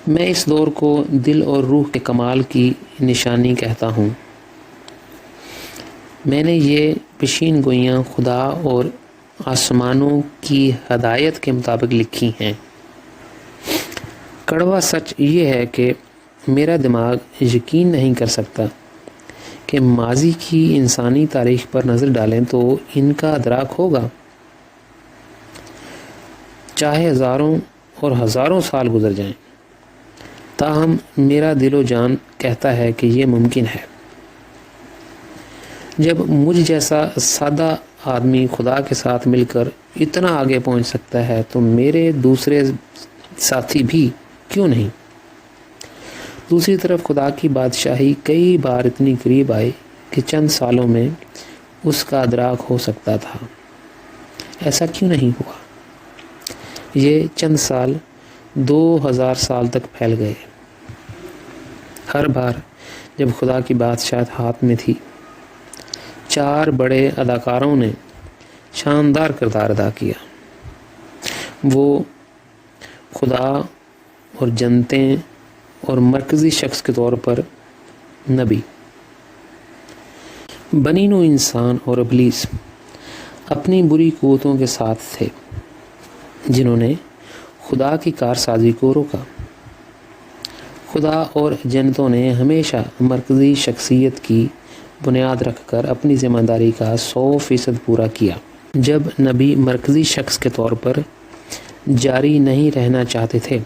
میں اس دور کو دل اور روح کے کمال کی نشانی کہتا ہوں۔ میں نے یہ پیشین گوئیاں خدا اور آسمانوں کی ہدایت کے مطابق لکھی ہیں۔ کڑوا سچ یہ ہے کہ میرا دماغ یقین نہیں کر سکتا کہ ماضی کی انسانی تاریخ پر نظر ڈالیں تو ان کا ادراک ہوگا، چاہے ہزاروں اور ہزاروں سال گزر جائیں۔ تاہم میرا دل و جان کہتا ہے کہ یہ ممکن ہے۔ جب مجھ جیسا سادہ آدمی خدا کے ساتھ مل کر اتنا آگے پہنچ سکتا ہے تو میرے دوسرے ساتھی بھی کیوں نہیں؟ دوسری طرف خدا کی بادشاہی کئی بار اتنی قریب آئی کہ چند سالوں میں اس کا ادراک ہو سکتا تھا۔ ایسا کیوں نہیں ہوا؟ یہ چند سال 2000 سال تک پھیل گئے۔ ہر بار جب خدا کی بادشاہت ہاتھ میں تھی، 4 بڑے اداکاروں نے شاندار کردار ادا کیا۔ وہ خدا اور جنتیں اور مرکزی شخص کے طور پر نبی، بنی نوع انسان اور ابلیس اپنی بری قوتوں کے ساتھ تھے جنہوں نے خدا کی کارسازی کو روکا۔ خدا اور جنتوں نے ہمیشہ مرکزی شخصیت کی بنیاد رکھ کر اپنی ذمہ داری کا 100% پورا کیا۔ جب نبی مرکزی شخص کے طور پر جاری نہیں رہنا چاہتے تھے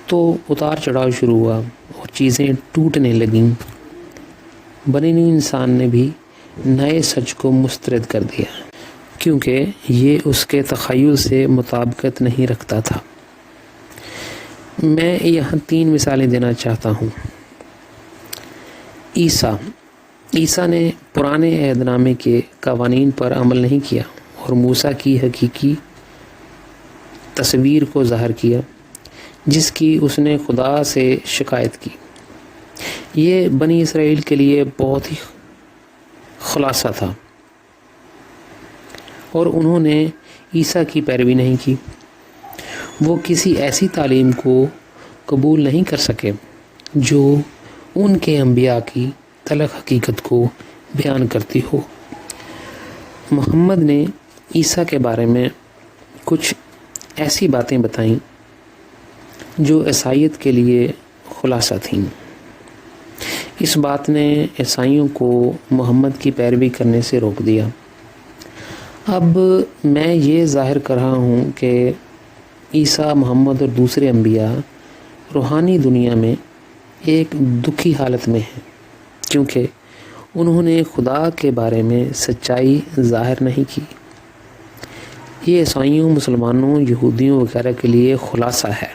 تو اتار چڑھاؤ شروع ہوا اور چیزیں ٹوٹنے لگیں۔ بنی نوع انسان نے بھی نئے سچ کو مسترد کر دیا کیونکہ یہ اس کے تخیل سے مطابقت نہیں رکھتا تھا۔ میں یہاں 3 مثالیں دینا چاہتا ہوں۔ عیسیٰ نے پرانے عہد نامے کے قوانین پر عمل نہیں کیا اور موسیٰ کی حقیقی تصویر کو ظاہر کیا جس کی اس نے خدا سے شکایت کی۔ یہ بنی اسرائیل کے لیے بہت ہی خلاصہ تھا اور انہوں نے عیسیٰ کی پیروی نہیں کی۔ وہ کسی ایسی تعلیم کو قبول نہیں کر سکے جو ان کے انبیاء کی تلخ حقیقت کو بیان کرتی ہو۔ محمد نے عیسیٰ کے بارے میں کچھ ایسی باتیں بتائیں جو عیسائیت کے لیے خلاصہ تھیں۔ اس بات نے عیسائیوں کو محمد کی پیروی کرنے سے روک دیا۔ اب میں یہ ظاہر کر رہا ہوں کہ عیسیٰ، محمد اور دوسرے انبیاء روحانی دنیا میں ایک دکھی حالت میں ہیں کیونکہ انہوں نے خدا کے بارے میں سچائی ظاہر نہیں کی۔ یہ عیسائیوں، مسلمانوں، یہودیوں وغیرہ کے لیے خلاصہ ہے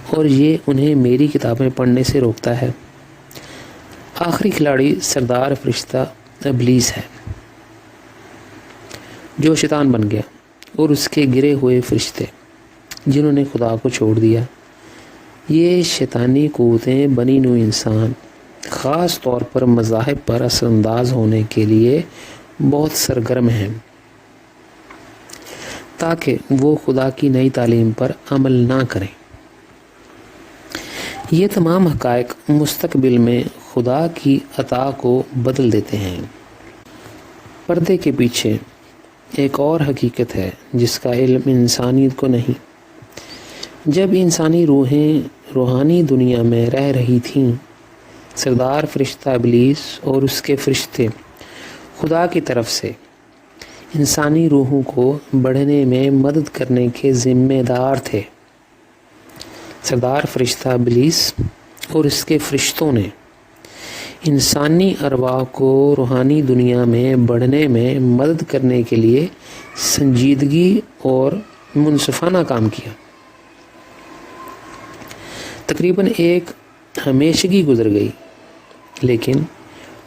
اور یہ انہیں میری کتابیں پڑھنے سے روکتا ہے۔ آخری کھلاڑی سردار فرشتہ ابلیس ہے جو شیطان بن گیا، اور اس کے گرے ہوئے فرشتے جنہوں نے خدا کو چھوڑ دیا۔ یہ شیطانی قوتیں بنی نوع انسان، خاص طور پر مذاہب پر اثر انداز ہونے کے لیے بہت سرگرم ہیں تاکہ وہ خدا کی نئی تعلیم پر عمل نہ کریں۔ یہ تمام حقائق مستقبل میں خدا کی عطا کو بدل دیتے ہیں۔ پردے کے پیچھے ایک اور حقیقت ہے جس کا علم انسانیت کو نہیں۔ جب انسانی روحیں روحانی دنیا میں رہ رہی تھیں، سردار فرشتہ ابلیس اور اس کے فرشتے خدا کی طرف سے انسانی روحوں کو بڑھنے میں مدد کرنے کے ذمہ دار تھے۔ سردار فرشتہ ابلیس اور اس کے فرشتوں نے انسانی ارواح کو روحانی دنیا میں بڑھنے میں مدد کرنے کے لیے سنجیدگی اور منصفانہ کام کیا۔ تقریباً ایک ہمیشگی گزر گئی لیکن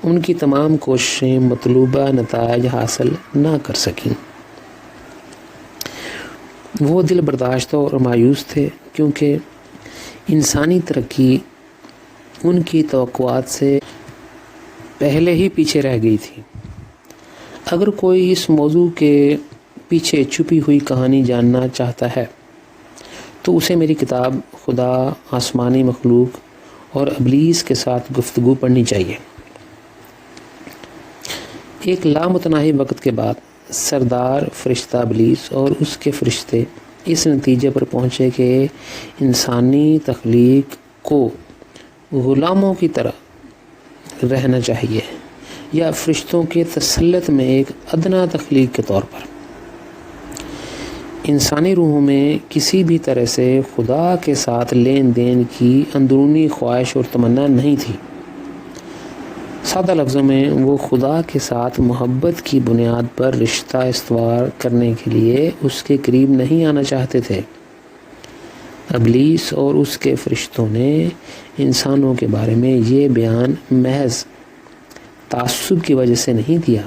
ان کی تمام کوششیں مطلوبہ نتائج حاصل نہ کر سکیں۔ وہ دل برداشتہ اور مایوس تھے کیونکہ انسانی ترقی ان کی توقعات سے پہلے ہی پیچھے رہ گئی تھی۔ اگر کوئی اس موضوع کے پیچھے چھپی ہوئی کہانی جاننا چاہتا ہے تو اسے میری کتاب خدا، آسمانی مخلوق اور ابلیس کے ساتھ گفتگو پڑھنی چاہیے۔ ایک لامتناہی وقت کے بعد سردار فرشتہ ابلیس اور اس کے فرشتے اس نتیجے پر پہنچے کہ انسانی تخلیق کو غلاموں کی طرح رہنا چاہیے، یا فرشتوں کے تسلط میں ایک ادنا تخلیق کے طور پر۔ انسانی روحوں میں کسی بھی طرح سے خدا کے ساتھ لین دین کی اندرونی خواہش اور تمنا نہیں تھی۔ سادہ لفظوں میں وہ خدا کے ساتھ محبت کی بنیاد پر رشتہ استوار کرنے کے لیے اس کے قریب نہیں آنا چاہتے تھے۔ ابلیس اور اس کے فرشتوں نے انسانوں کے بارے میں یہ بیان محض تعصب کی وجہ سے نہیں دیا۔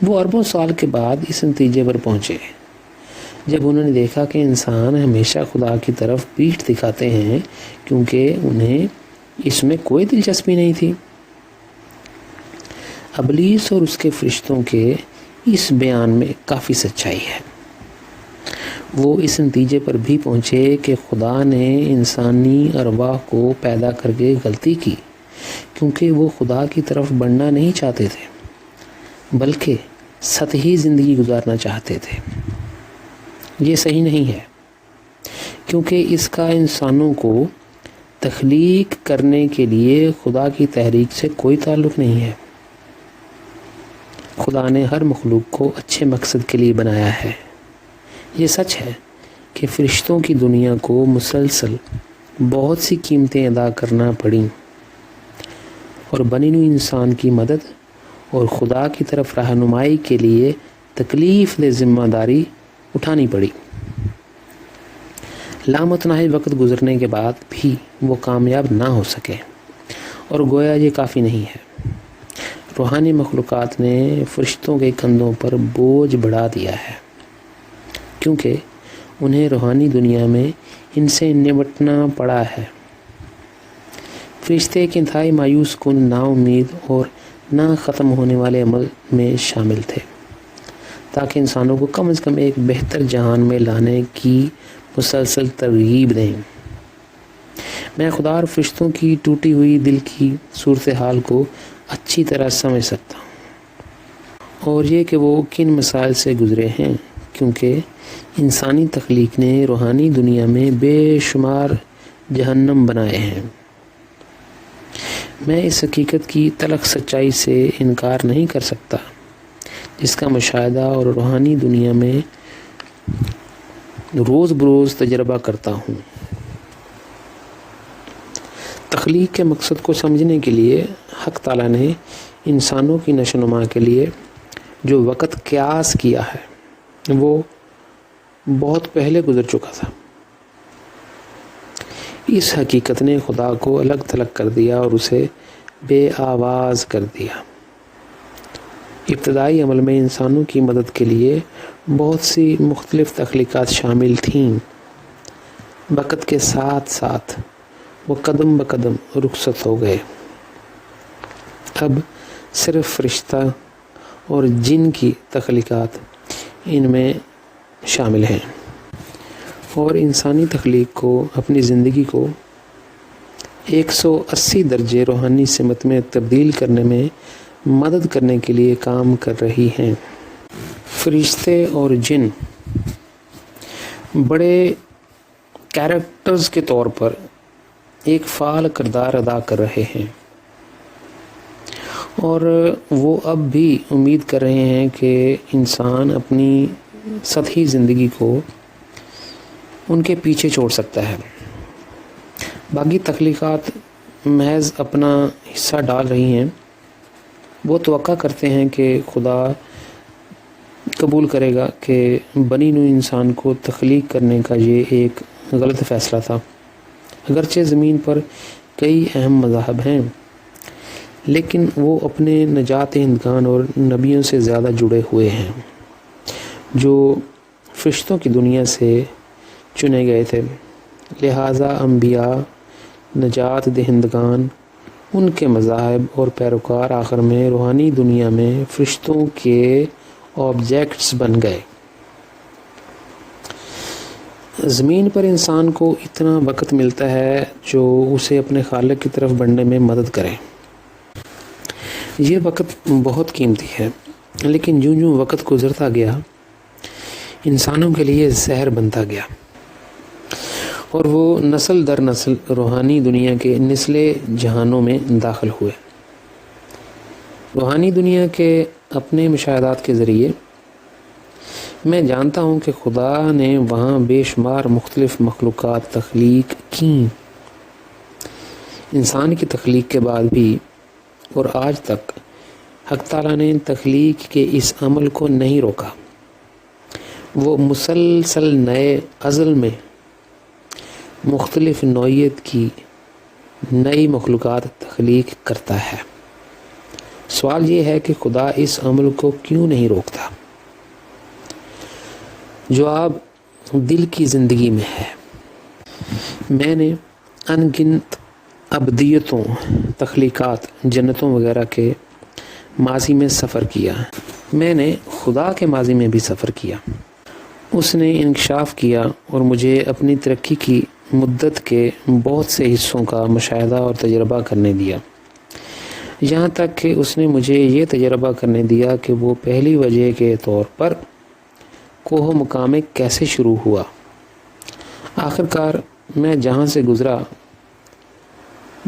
وہ اربوں سال کے بعد اس نتیجے پر پہنچے جب انہوں نے دیکھا کہ انسان ہمیشہ خدا کی طرف پیٹھ دکھاتے ہیں کیونکہ انہیں اس میں کوئی دلچسپی نہیں تھی۔ ابلیس اور اس کے فرشتوں کے اس بیان میں کافی سچائی ہے۔ وہ اس نتیجے پر بھی پہنچے کہ خدا نے انسانی ارواح کو پیدا کر کے غلطی کی کیونکہ وہ خدا کی طرف بڑھنا نہیں چاہتے تھے بلکہ سطحی زندگی گزارنا چاہتے تھے۔ یہ صحیح نہیں ہے کیونکہ اس کا انسانوں کو تخلیق کرنے کے لیے خدا کی تحریک سے کوئی تعلق نہیں ہے۔ خدا نے ہر مخلوق کو اچھے مقصد کے لیے بنایا ہے۔ یہ سچ ہے کہ فرشتوں کی دنیا کو مسلسل بہت سی قیمتیں ادا کرنا پڑیں اور بنی نوع انسان کی مدد اور خدا کی طرف رہنمائی کے لیے تکلیف دہ ذمہ داری اٹھانی پڑی۔ لامتناہی وقت گزرنے کے بعد بھی وہ کامیاب نہ ہو سکے اور گویا یہ کافی نہیں ہے۔ روحانی مخلوقات نے فرشتوں کے کندھوں پر بوجھ بڑھا دیا ہے کیونکہ انہیں روحانی دنیا میں ان سے نمٹنا پڑا ہے۔ فرشتے ایک انتہائی مایوس کن، نا امید اور نہ ختم ہونے والے عمل میں شامل تھے تاکہ انسانوں کو کم از کم ایک بہتر جہان میں لانے کی مسلسل ترغیب دیں۔ میں خدا اور فرشتوں کی ٹوٹی ہوئی دل کی صورتحال کو اچھی طرح سمجھ سکتا ہوں اور یہ کہ وہ کن مسائل سے گزرے ہیں کیونکہ انسانی تخلیق نے روحانی دنیا میں بے شمار جہنم بنائے ہیں۔ میں اس حقیقت کی تلخ سچائی سے انکار نہیں کر سکتا جس کا مشاہدہ اور روحانی دنیا میں روز بروز تجربہ کرتا ہوں۔ تخلیق کے مقصد کو سمجھنے کے لیے حق تعالیٰ نے انسانوں کی نشو و نما کے لیے جو وقت قیاس کیا ہے وہ بہت پہلے گزر چکا تھا۔ اس حقیقت نے خدا کو الگ تھلگ کر دیا اور اسے بے آواز کر دیا۔ ابتدائی عمل میں انسانوں کی مدد کے لیے بہت سی مختلف تخلیقات شامل تھیں۔ وقت کے ساتھ ساتھ وہ قدم بقدم رخصت ہو گئے۔ اب صرف فرشتہ اور جن کی تخلیقات ان میں شامل ہیں اور انسانی تخلیق کو اپنی زندگی کو 180 درجے روحانی سمت میں تبدیل کرنے میں مدد کرنے کے لیے کام کر رہی ہیں۔ فرشتے اور جن بڑے کیریکٹرز کے طور پر ایک فعال کردار ادا کر رہے ہیں اور وہ اب بھی امید کر رہے ہیں کہ انسان اپنی سطحی زندگی کو ان کے پیچھے چھوڑ سکتا ہے۔ باقی تخلیقات محض اپنا حصہ ڈال رہی ہیں۔ وہ توقع کرتے ہیں کہ خدا قبول کرے گا کہ بنی نوع انسان کو تخلیق کرنے کا یہ ایک غلط فیصلہ تھا۔ اگرچہ زمین پر کئی اہم مذاہب ہیں لیکن وہ اپنے نجات دہندگان اور نبیوں سے زیادہ جڑے ہوئے ہیں جو فرشتوں کی دنیا سے چنے گئے تھے۔ لہٰذا انبیاء، نجات دہندگان، ان کے مذاہب اور پیروکار آخر میں روحانی دنیا میں فرشتوں کے آبجیکٹس بن گئے۔ زمین پر انسان کو اتنا وقت ملتا ہے جو اسے اپنے خالق کی طرف بڑھنے میں مدد کرے۔ یہ وقت بہت قیمتی ہے، لیکن جوں جوں وقت گزرتا گیا انسانوں کے لیے زہر بنتا گیا، اور وہ نسل در نسل روحانی دنیا کے نچلے جہانوں میں داخل ہوئے۔ روحانی دنیا کے اپنے مشاہدات کے ذریعے میں جانتا ہوں کہ خدا نے وہاں بے شمار مختلف مخلوقات تخلیق کیں۔ انسان کی تخلیق کے بعد بھی اور آج تک حق تعالیٰ نے تخلیق کے اس عمل کو نہیں روکا۔ وہ مسلسل نئے ازل میں مختلف نوعیت کی نئی مخلوقات تخلیق کرتا ہے۔ سوال یہ ہے کہ خدا اس عمل کو کیوں نہیں روکتا؟ جواب دل کی زندگی میں ہے۔ میں نے ان گنت ابدیتوں، تخلیقات، جنتوں وغیرہ کے ماضی میں سفر کیا۔ میں نے خدا کے ماضی میں بھی سفر کیا۔ اس نے انکشاف کیا اور مجھے اپنی ترقی کی مدت کے بہت سے حصوں کا مشاہدہ اور تجربہ کرنے دیا، یہاں تک کہ اس نے مجھے یہ تجربہ کرنے دیا کہ وہ پہلی وجہ کے طور پر کوہ مقام کیسے شروع ہوا۔ آخر کار میں جہاں سے گزرا،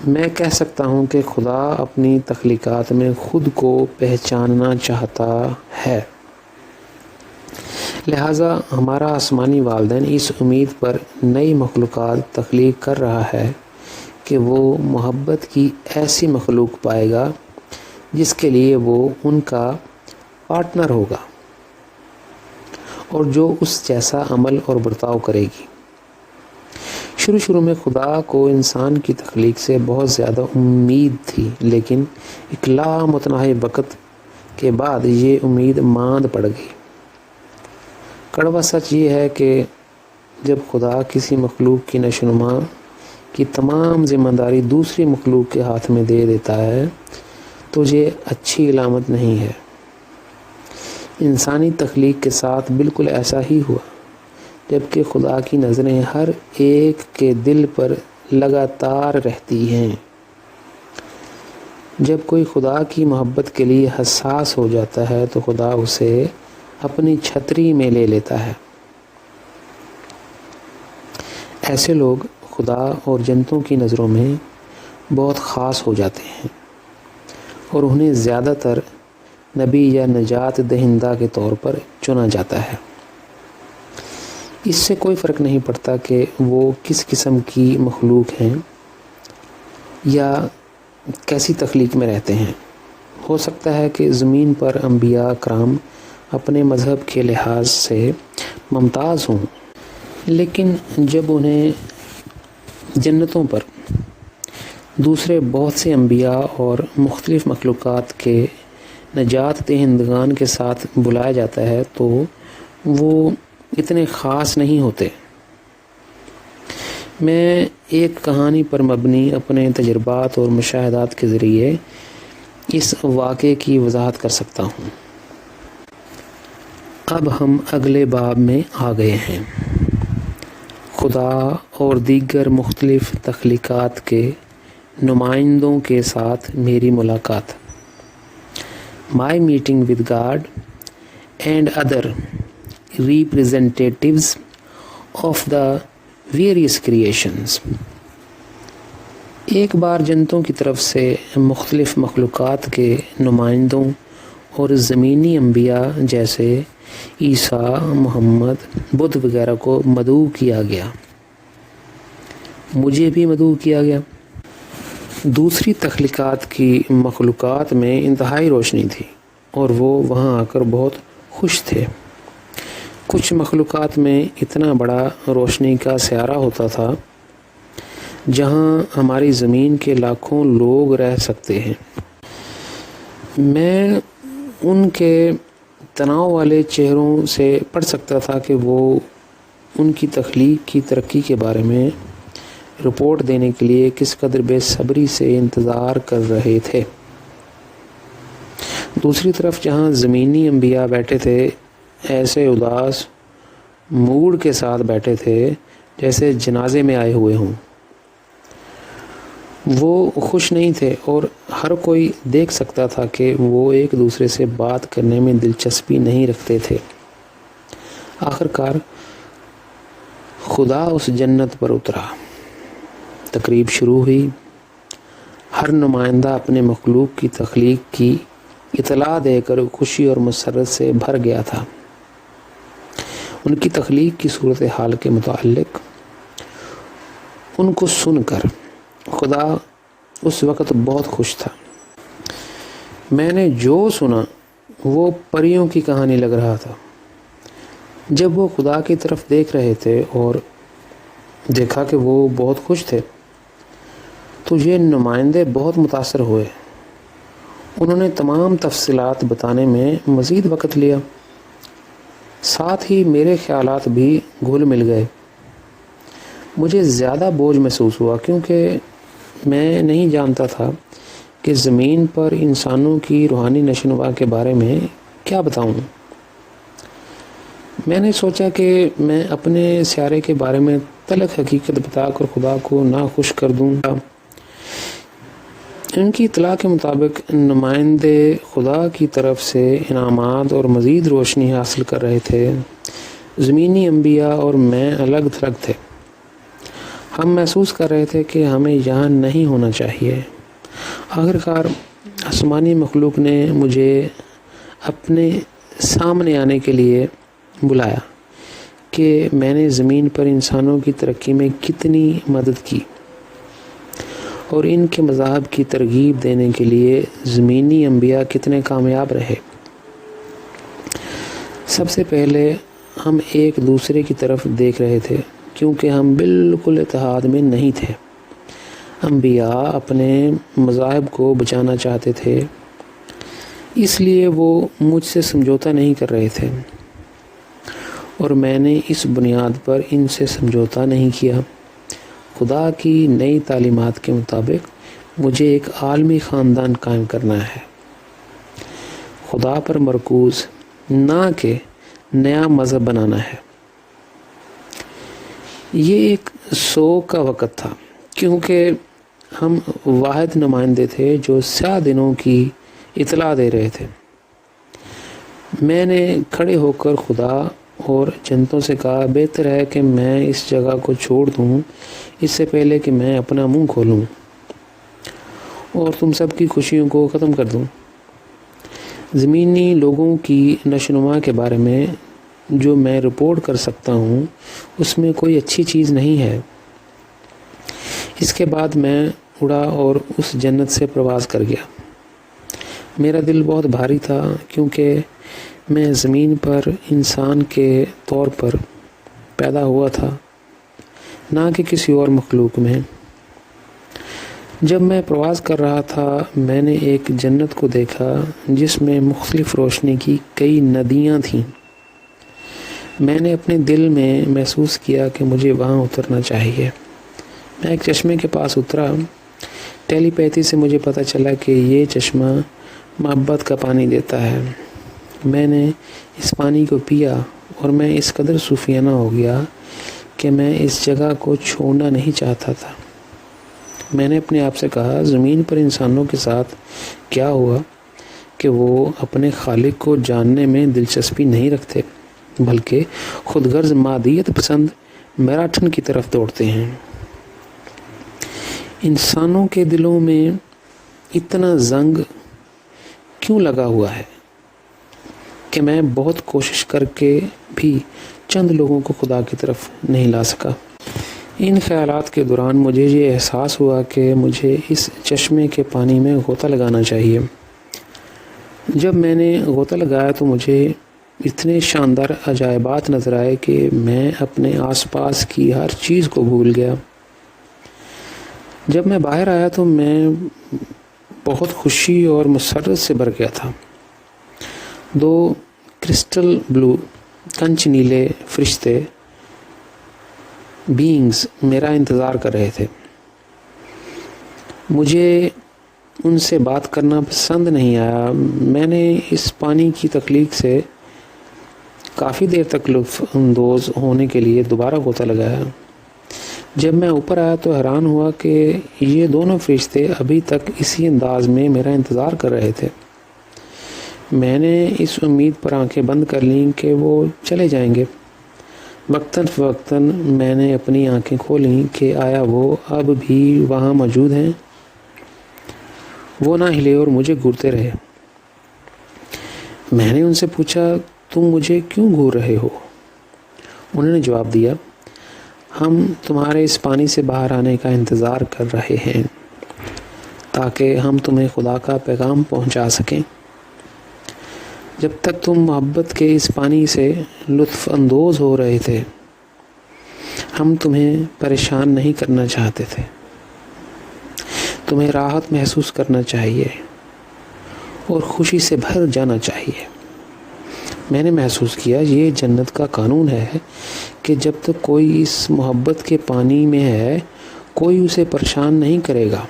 میں کہہ سکتا ہوں کہ خدا اپنی تخلیقات میں خود کو پہچاننا چاہتا ہے۔ لہٰذا ہمارا آسمانی والدین اس امید پر نئی مخلوقات تخلیق کر رہا ہے کہ وہ محبت کی ایسی مخلوق پائے گا جس کے لیے وہ ان کا پارٹنر ہوگا اور جو اس جیسا عمل اور برتاؤ کرے گی۔ شروع میں خدا کو انسان کی تخلیق سے بہت زیادہ امید تھی، لیکن ایک لامتناہی وقت کے بعد یہ امید ماند پڑ گئی۔ کڑوا سچ یہ ہے کہ جب خدا کسی مخلوق کی نشوونما کی تمام ذمہ داری دوسری مخلوق کے ہاتھ میں دے دیتا ہے تو یہ اچھی علامت نہیں ہے۔ انسانی تخلیق کے ساتھ بالکل ایسا ہی ہوا، جبکہ خدا کی نظریں ہر ایک کے دل پر لگاتار رہتی ہیں۔ جب کوئی خدا کی محبت کے لیے حساس ہو جاتا ہے تو خدا اسے اپنی چھتری میں لے لیتا ہے۔ ایسے لوگ خدا اور جنتوں کی نظروں میں بہت خاص ہو جاتے ہیں اور انہیں زیادہ تر نبی یا نجات دہندہ کے طور پر چنا جاتا ہے۔ اس سے کوئی فرق نہیں پڑتا کہ وہ کس قسم کی مخلوق ہیں یا کیسی تخلیق میں رہتے ہیں۔ ہو سکتا ہے کہ زمین پر انبیاء کرام اپنے مذہب کے لحاظ سے ممتاز ہوں، لیکن جب انہیں جنتوں پر دوسرے بہت سے انبیاء اور مختلف مخلوقات کے نجات دہندگان کے ساتھ بلایا جاتا ہے تو وہ اتنے خاص نہیں ہوتے۔ میں ایک کہانی پر مبنی اپنے تجربات اور مشاہدات کے ذریعے اس واقعے کی وضاحت کر سکتا ہوں۔ اب ہم اگلے باب میں آ گئے ہیں۔ خدا اور دیگر مختلف تخلیقات کے نمائندوں کے ساتھ میری ملاقات۔ My meeting with God and other representatives of the various creations۔ ایک بار جنتوں کی طرف سے مختلف مخلوقات کے نمائندوں اور زمینی انبیاء جیسے عیسیٰ، محمد، بدھ وغیرہ کو مدعو کیا گیا۔ مجھے بھی مدعو کیا گیا۔ دوسری تخلیقات کی مخلوقات میں انتہائی روشنی تھی اور وہ وہاں آ کر بہت خوش تھے۔ کچھ مخلوقات میں اتنا بڑا روشنی کا سیارہ ہوتا تھا جہاں ہماری زمین کے لاکھوں لوگ رہ سکتے ہیں۔ میں ان کے تناؤ والے چہروں سے پڑھ سکتا تھا کہ وہ ان کی تخلیق کی ترقی کے بارے میں رپورٹ دینے کے لیے کس قدر بے صبری سے انتظار کر رہے تھے۔ دوسری طرف جہاں زمینی انبیاء بیٹھے تھے، ایسے اداس موڈ کے ساتھ بیٹھے تھے جیسے جنازے میں آئے ہوئے ہوں۔ وہ خوش نہیں تھے اور ہر کوئی دیکھ سکتا تھا کہ وہ ایک دوسرے سے بات کرنے میں دلچسپی نہیں رکھتے تھے۔ آخر کار خدا اس جنت پر اترا، تقریب شروع ہوئی۔ ہر نمائندہ اپنے مخلوق کی تخلیق کی اطلاع دے کر خوشی اور مسرت سے بھر گیا تھا۔ ان کی تخلیق کی صورتحال کے متعلق ان کو سن کر خدا اس وقت بہت خوش تھا۔ میں نے جو سنا وہ پریوں کی کہانی لگ رہا تھا۔ جب وہ خدا کی طرف دیکھ رہے تھے اور دیکھا کہ وہ بہت خوش تھے تو یہ نمائندے بہت متاثر ہوئے۔ انہوں نے تمام تفصیلات بتانے میں مزید وقت لیا، ساتھ ہی میرے خیالات بھی گھل مل گئے۔ مجھے زیادہ بوجھ محسوس ہوا کیونکہ میں نہیں جانتا تھا کہ زمین پر انسانوں کی روحانی نشوونما کے بارے میں کیا بتاؤں۔ میں نے سوچا کہ میں اپنے سیارے کے بارے میں تلخ حقیقت بتا کر خدا کو ناخوش کر دوں گا۔ ان کی اطلاع کے مطابق نمائندے خدا کی طرف سے انعامات اور مزید روشنی حاصل کر رہے تھے۔ زمینی انبیاء اور میں الگ تھلگ تھے۔ ہم محسوس کر رہے تھے کہ ہمیں یہاں نہیں ہونا چاہیے۔ آخر کار آسمانی مخلوق نے مجھے اپنے سامنے آنے کے لیے بلایا کہ میں نے زمین پر انسانوں کی ترقی میں کتنی مدد کی اور ان کے مذاہب کی ترغیب دینے کے لیے زمینی انبیاء کتنے کامیاب رہے۔ سب سے پہلے ہم ایک دوسرے کی طرف دیکھ رہے تھے کیونکہ ہم بالکل اتحاد میں نہیں تھے۔ انبیاء اپنے مذاہب کو بچانا چاہتے تھے، اس لیے وہ مجھ سے سمجھوتا نہیں کر رہے تھے اور میں نے اس بنیاد پر ان سے سمجھوتا نہیں کیا۔ خدا کی نئی تعلیمات کے مطابق مجھے ایک عالمی خاندان قائم کرنا ہے، خدا پر مرکوز، نہ کہ نیا مذہب بنانا ہے۔ یہ ایک سوگ کا وقت تھا کیونکہ ہم واحد نمائندے تھے جو سیاہ دنوں کی اطلاع دے رہے تھے۔ میں نے کھڑے ہو کر خدا اور جنتوں سے کہا، بہتر ہے کہ میں اس جگہ کو چھوڑ دوں اس سے پہلے کہ میں اپنا منہ کھولوں اور تم سب کی خوشیوں کو ختم کر دوں۔ زمینی لوگوں کی نشوونما کے بارے میں جو میں رپورٹ کر سکتا ہوں اس میں کوئی اچھی چیز نہیں ہے۔ اس کے بعد میں اڑا اور اس جنت سے پرواز کر گیا۔ میرا دل بہت بھاری تھا کیونکہ میں زمین پر انسان کے طور پر پیدا ہوا تھا، نہ کہ کسی اور مخلوق میں۔ جب میں پرواز کر رہا تھا میں نے ایک جنت کو دیکھا جس میں مختلف روشنی کی کئی ندیاں تھیں۔ میں نے اپنے دل میں محسوس کیا کہ مجھے وہاں اترنا چاہیے۔ میں ایک چشمے کے پاس اترا۔ ٹیلی پیتھی سے مجھے پتہ چلا کہ یہ چشمہ محبت کا پانی دیتا ہے۔ میں نے اس پانی کو پیا اور میں اس قدر صوفیانہ ہو گیا کہ میں اس جگہ کو چھوڑنا نہیں چاہتا تھا۔ میں نے اپنے آپ سے کہا، زمین پر انسانوں کے ساتھ کیا ہوا کہ وہ اپنے خالق کو جاننے میں دلچسپی نہیں رکھتے بلکہ خود غرض مادیت پسند میراتھن کی طرف دوڑتے ہیں۔ انسانوں کے دلوں میں اتنا زنگ کیوں لگا ہوا ہے کہ میں بہت کوشش کر کے بھی چند لوگوں کو خدا کی طرف نہیں لا سکا۔ ان خیالات کے دوران مجھے یہ احساس ہوا کہ مجھے اس چشمے کے پانی میں غوطہ لگانا چاہیے۔ جب میں نے غوطہ لگایا تو مجھے اتنے شاندار عجائبات نظر آئے کہ میں اپنے آس پاس کی ہر چیز کو بھول گیا۔ جب میں باہر آیا تو میں بہت خوشی اور مسرت سے بھر گیا تھا۔ 2 کرسٹل بلو کنچ نیلے فرشتے بینگز میرا انتظار کر رہے تھے۔ مجھے ان سے بات کرنا پسند نہیں آیا۔ میں نے اس پانی کی تخلیق سے کافی دیر تک لطف اندوز ہونے کے لیے دوبارہ غوطہ لگایا۔ جب میں اوپر آیا تو حیران ہوا کہ یہ دونوں فرشتے ابھی تک اسی انداز میں میرا انتظار کر رہے تھے۔ میں نے اس امید پر آنکھیں بند کر لیں کہ وہ چلے جائیں گے۔ وقتاً فوقتاً میں نے اپنی آنکھیں کھولیں کہ آیا وہ اب بھی وہاں موجود ہیں۔ وہ نہ ہلے اور مجھے گھورتے رہے۔ میں نے ان سے پوچھا، تم مجھے کیوں گھور رہے ہو؟ انہوں نے جواب دیا، ہم تمہارے اس پانی سے باہر آنے کا انتظار کر رہے ہیں تاکہ ہم تمہیں خدا کا پیغام پہنچا سکیں۔ جب تک تم محبت کے اس پانی سے لطف اندوز ہو رہے تھے، ہم تمہیں پریشان نہیں کرنا چاہتے تھے۔ تمہیں راحت محسوس کرنا چاہیے اور خوشی سے بھر جانا چاہیے۔ میں نے محسوس کیا یہ جنت کا قانون ہے کہ جب تک کوئی اس محبت کے پانی میں ہے، کوئی اسے پریشان نہیں کرے گا،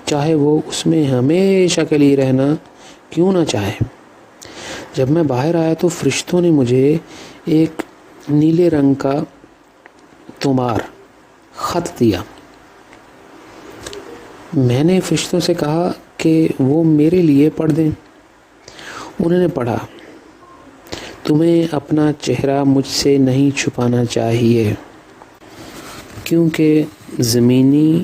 چاہے وہ اس میں ہمیشہ کے لیے رہنا کیوں نہ چاہے۔ جب میں باہر آیا تو فرشتوں نے مجھے ایک نیلے رنگ کا طومار خط دیا۔ میں نے فرشتوں سے کہا کہ وہ میرے لیے پڑھ دیں۔ انہوں نے پڑھا، تمہیں اپنا چہرہ مجھ سے نہیں چھپانا چاہیے، کیونکہ زمینی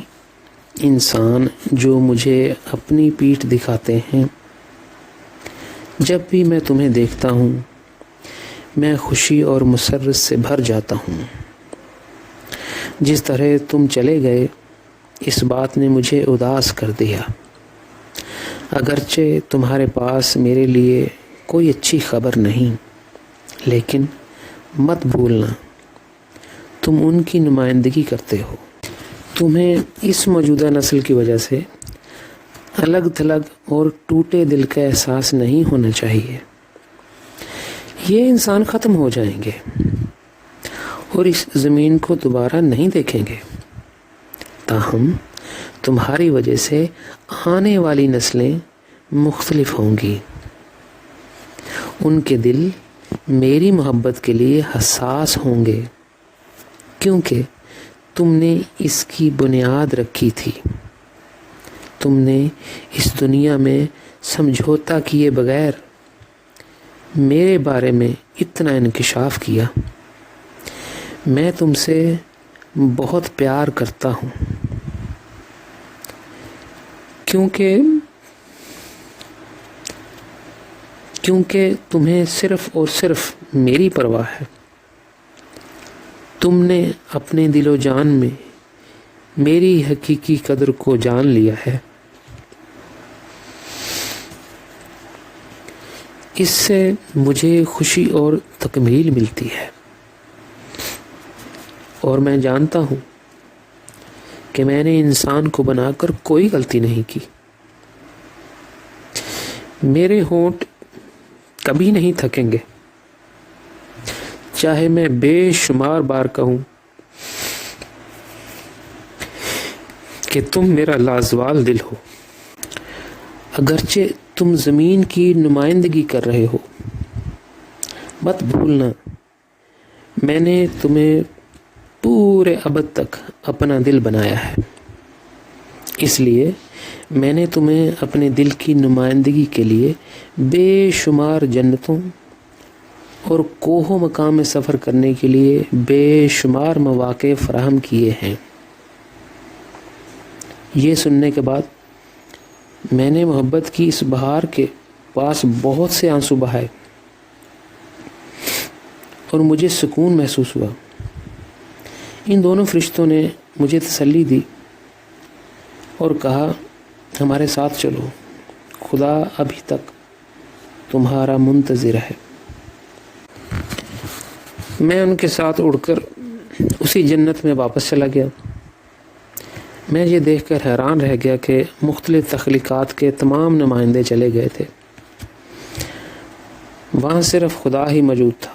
انسان جو مجھے اپنی پیٹھ دکھاتے ہیں، جب بھی میں تمہیں دیکھتا ہوں میں خوشی اور مسرت سے بھر جاتا ہوں۔ جس طرح تم چلے گئے اس بات نے مجھے اداس کر دیا۔ اگرچہ تمہارے پاس میرے لیے کوئی اچھی خبر نہیں، لیکن مت بھولنا تم ان کی نمائندگی کرتے ہو۔ تمہیں اس موجودہ نسل کی وجہ سے الگ تھلگ اور ٹوٹے دل کا احساس نہیں ہونا چاہیے۔ یہ انسان ختم ہو جائیں گے اور اس زمین کو دوبارہ نہیں دیکھیں گے، تاہم تمہاری وجہ سے آنے والی نسلیں مختلف ہوں گی۔ ان کے دل میری محبت کے لیے حساس ہوں گے، کیونکہ تم نے اس کی بنیاد رکھی تھی۔ تم نے اس دنیا میں سمجھوتا کیے بغیر میرے بارے میں اتنا انکشاف کیا۔ میں تم سے بہت پیار کرتا ہوں، کیونکہ تمہیں صرف اور صرف میری پرواہ ہے۔ تم نے اپنے دل و جان میں میری حقیقی قدر کو جان لیا ہے۔ اس سے مجھے خوشی اور تکمیل ملتی ہے، اور میں جانتا ہوں کہ میں نے انسان کو بنا کر کوئی غلطی نہیں کی۔ میرے ہونٹ کبھی نہیں تھکیں گے، چاہے میں بے شمار بار کہوں کہ تم میرا لازوال دل ہو۔ اگرچہ تم زمین کی نمائندگی کر رہے ہو، مت بھولنا میں نے تمہیں پورے ابد تک اپنا دل بنایا ہے۔ اس لیے میں نے تمہیں اپنے دل کی نمائندگی کے لیے بے شمار جنتوں اور کوہ و مقام میں سفر کرنے کے لیے بے شمار مواقع فراہم کیے ہیں۔ یہ سننے کے بعد میں نے محبت کی اس بہار کے پاس بہت سے آنسو بہائے اور مجھے سکون محسوس ہوا۔ ان دونوں فرشتوں نے مجھے تسلی دی اور کہا، ہمارے ساتھ چلو، خدا ابھی تک تمہارا منتظر ہے۔ میں ان کے ساتھ اڑ کر اسی جنت میں واپس چلا گیا۔ میں یہ دیکھ کر حیران رہ گیا کہ مختلف تخلیقات کے تمام نمائندے چلے گئے تھے، وہاں صرف خدا ہی موجود تھا۔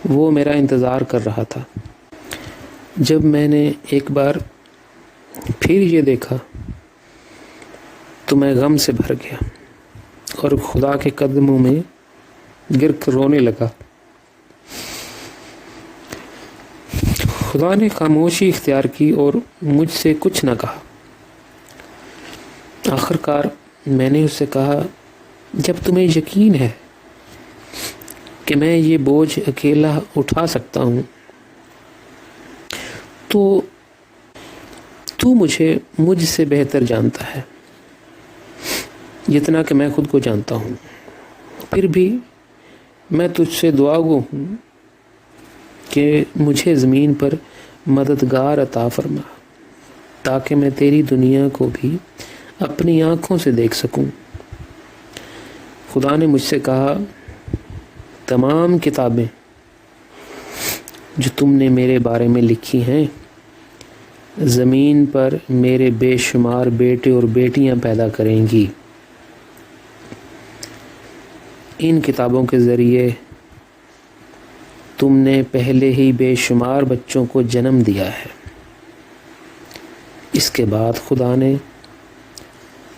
وہ میرا انتظار کر رہا تھا۔ جب میں نے ایک بار پھر یہ دیکھا تو میں غم سے بھر گیا اور خدا کے قدموں میں گر کر رونے لگا۔ خدا نے خاموشی اختیار کی اور مجھ سے کچھ نہ کہا۔ آخر کار میں نے اس سے کہا، جب تمہیں یقین ہے کہ میں یہ بوجھ اکیلا اٹھا سکتا ہوں تو مجھ سے بہتر جانتا ہے جتنا کہ میں خود کو جانتا ہوں۔ پھر بھی میں تجھ سے دعا گو ہوں کہ مجھے زمین پر مددگار عطا فرما تاکہ میں تیری دنیا کو بھی اپنی آنکھوں سے دیکھ سکوں۔ خدا نے مجھ سے کہا، تمام کتابیں جو تم نے میرے بارے میں لکھی ہیں زمین پر میرے بے شمار بیٹے اور بیٹیاں پیدا کریں گی۔ ان کتابوں کے ذریعے تم نے پہلے ہی بے شمار بچوں کو جنم دیا ہے۔ اس کے بعد خدا نے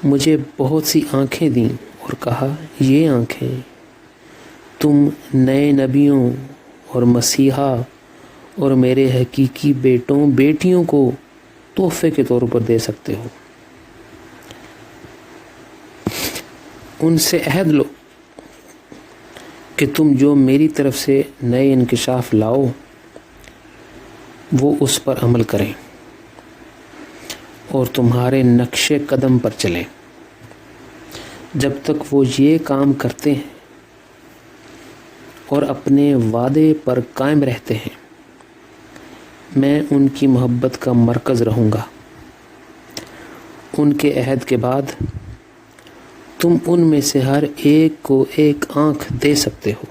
مجھے بہت سی آنکھیں دیں اور کہا، یہ آنکھیں تم نئے نبیوں اور مسیحا اور میرے حقیقی بیٹوں بیٹیوں کو تحفے کے طور پر دے سکتے ہو۔ ان سے عہد لو کہ تم جو میری طرف سے نئے انکشاف لاؤ وہ اس پر عمل کریں اور تمہارے نقش قدم پر چلیں۔ جب تک وہ یہ کام کرتے ہیں اور اپنے وعدے پر قائم رہتے ہیں میں ان کی محبت کا مرکز رہوں گا۔ ان کے عہد کے بعد تم ان میں سے ہر ایک کو ایک آنکھ دے سکتے ہو۔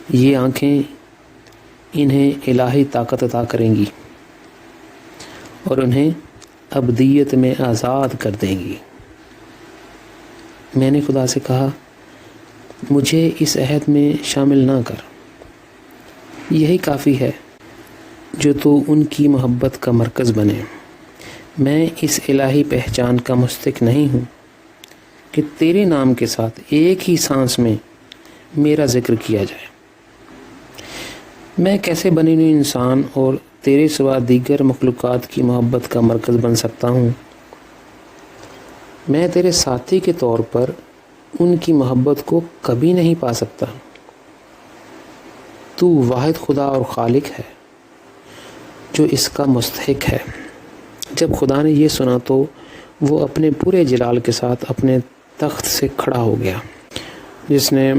یہ آنکھیں انہیں الہی طاقت عطا کریں گی اور انہیں ابدیت میں آزاد کر دیں گی۔ میں نے خدا سے کہا، مجھے اس عہد میں شامل نہ کر، یہی کافی ہے جو تو ان کی محبت کا مرکز بنے۔ میں اس الہی پہچان کا مستحق نہیں ہوں کہ تیرے نام کے ساتھ ایک ہی سانس میں میرا ذکر کیا جائے۔ میں کیسے بنی ہوئی انسان اور تیرے سوا دیگر مخلوقات کی محبت کا مرکز بن سکتا ہوں؟ میں تیرے ساتھی کے طور پر ان کی محبت کو کبھی نہیں پا سکتا۔ تو واحد خدا اور خالق ہے جو اس کا مستحق ہے۔ جب خدا نے یہ سنا تو وہ اپنے پورے جلال کے ساتھ اپنے تخت سے کھڑا ہو گیا، جس نے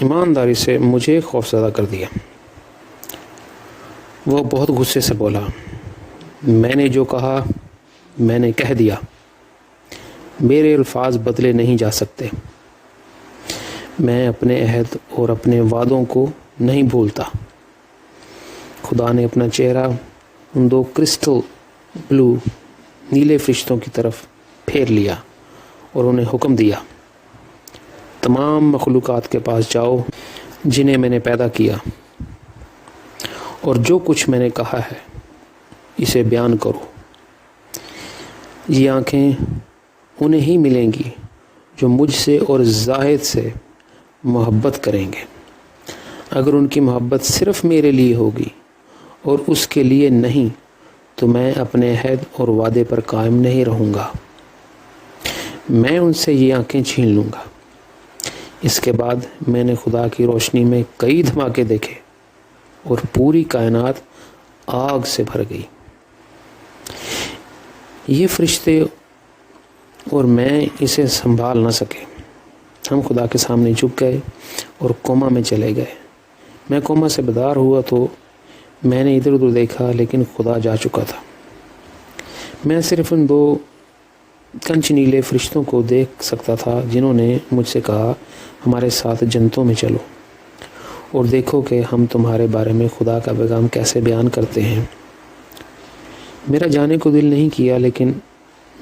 ایمانداری سے مجھے خوفزدہ کر دیا۔ وہ بہت غصے سے بولا، میں نے جو کہا میں نے کہہ دیا، میرے الفاظ بدلے نہیں جا سکتے۔ میں اپنے عہد اور اپنے وعدوں کو نہیں بھولتا۔ خدا نے اپنا چہرہ ان دو کرسٹل بلو نیلے فرشتوں کی طرف پھیر لیا اور انہیں حکم دیا، تمام مخلوقات کے پاس جاؤ جنہیں میں نے پیدا کیا، اور جو کچھ میں نے کہا ہے اسے بیان کرو۔ یہ آنکھیں انہیں ہی ملیں گی جو مجھ سے اور زاہد سے محبت کریں گے۔ اگر ان کی محبت صرف میرے لیے ہوگی اور اس کے لیے نہیں تو میں اپنے عہد اور وعدے پر قائم نہیں رہوں گا۔ میں ان سے یہ آنکھیں چھین لوں گا۔ اس کے بعد میں نے خدا کی روشنی میں کئی دھماکے دیکھے اور پوری کائنات آگ سے بھر گئی۔ یہ فرشتے اور میں اسے سنبھال نہ سکے۔ ہم خدا کے سامنے جھک گئے اور کوما میں چلے گئے۔ میں کوما سے بیدار ہوا تو میں نے ادھر ادھر دیکھا لیکن خدا جا چکا تھا۔ میں صرف ان دو کنچ نیلے فرشتوں کو دیکھ سکتا تھا جنہوں نے مجھ سے کہا، ہمارے ساتھ جنتوں میں چلو اور دیکھو کہ ہم تمہارے بارے میں خدا کا پیغام کیسے بیان کرتے ہیں۔ میرا جانے کو دل نہیں کیا لیکن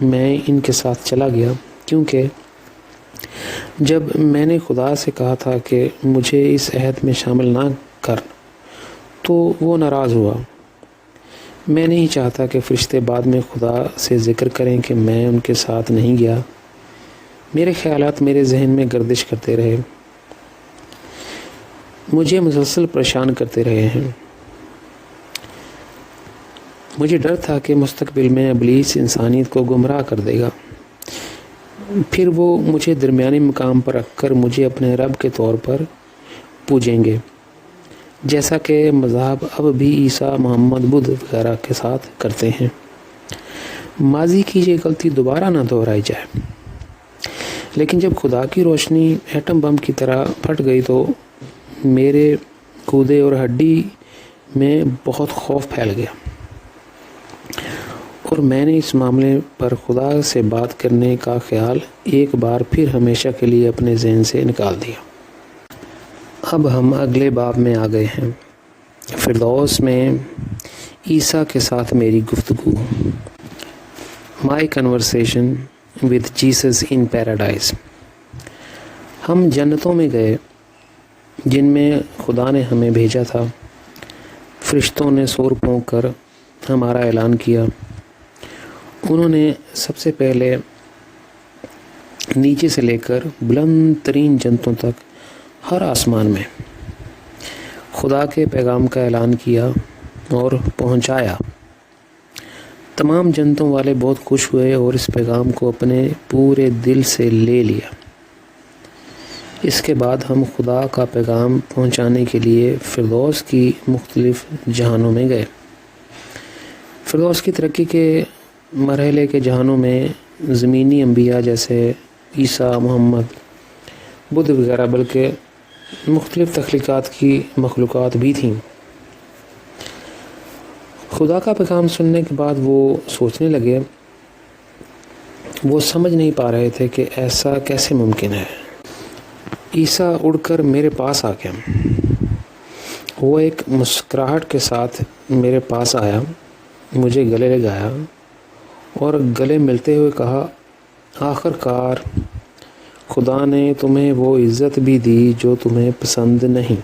میں ان کے ساتھ چلا گیا، کیونکہ جب میں نے خدا سے کہا تھا کہ مجھے اس عہد میں شامل نہ کر تو وہ ناراض ہوا۔ میں نہیں چاہتا کہ فرشتے بعد میں خدا سے ذکر کریں کہ میں ان کے ساتھ نہیں گیا۔ میرے خیالات میرے ذہن میں گردش کرتے رہے، مجھے مسلسل پریشان کرتے رہے ہیں۔ مجھے ڈر تھا کہ مستقبل میں ابلیس انسانیت کو گمراہ کر دے گا، پھر وہ مجھے درمیانی مقام پر رکھ کر مجھے اپنے رب کے طور پر پوجیں گے، جیسا کہ مذہب اب بھی عیسیٰ، محمد، بدھ وغیرہ کے ساتھ کرتے ہیں۔ ماضی کی یہ غلطی دوبارہ نہ دہرائی جائے۔ لیکن جب خدا کی روشنی ایٹم بم کی طرح پھٹ گئی تو میرے گودے اور ہڈی میں بہت خوف پھیل گیا، اور میں نے اس معاملے پر خدا سے بات کرنے کا خیال ایک بار پھر ہمیشہ کے لیے اپنے ذہن سے نکال دیا۔ اب ہم اگلے باب میں آ گئے ہیں، فردوس میں عیسیٰ کے ساتھ میری گفتگو، my conversation with Jesus in paradise. ہم جنتوں میں گئے جن میں خدا نے ہمیں بھیجا تھا۔ فرشتوں نے سور پھونک کر ہمارا اعلان کیا۔ انہوں نے سب سے پہلے نیچے سے لے کر بلند ترین جنتوں تک ہر آسمان میں خدا کے پیغام کا اعلان کیا اور پہنچایا۔ تمام جنتوں والے بہت خوش ہوئے اور اس پیغام کو اپنے پورے دل سے لے لیا۔ اس کے بعد ہم خدا کا پیغام پہنچانے کے لیے فردوس کی مختلف جہانوں میں گئے۔ فردوس کی ترقی کے مرحلے کے جہانوں میں زمینی انبیاء جیسے عیسیٰ، محمد، بدھ وغیرہ، بلکہ مختلف تخلیقات کی مخلوقات بھی تھیں۔ خدا کا پیغام سننے کے بعد وہ سوچنے لگے، وہ سمجھ نہیں پا رہے تھے کہ ایسا کیسے ممکن ہے۔ عیسیٰ اڑ کر میرے پاس آ گیا۔ وہ ایک مسکراہٹ کے ساتھ میرے پاس آیا، مجھے گلے لگایا اور گلے ملتے ہوئے کہا، آخر کار خدا نے تمہیں وہ عزت بھی دی جو تمہیں پسند نہیں،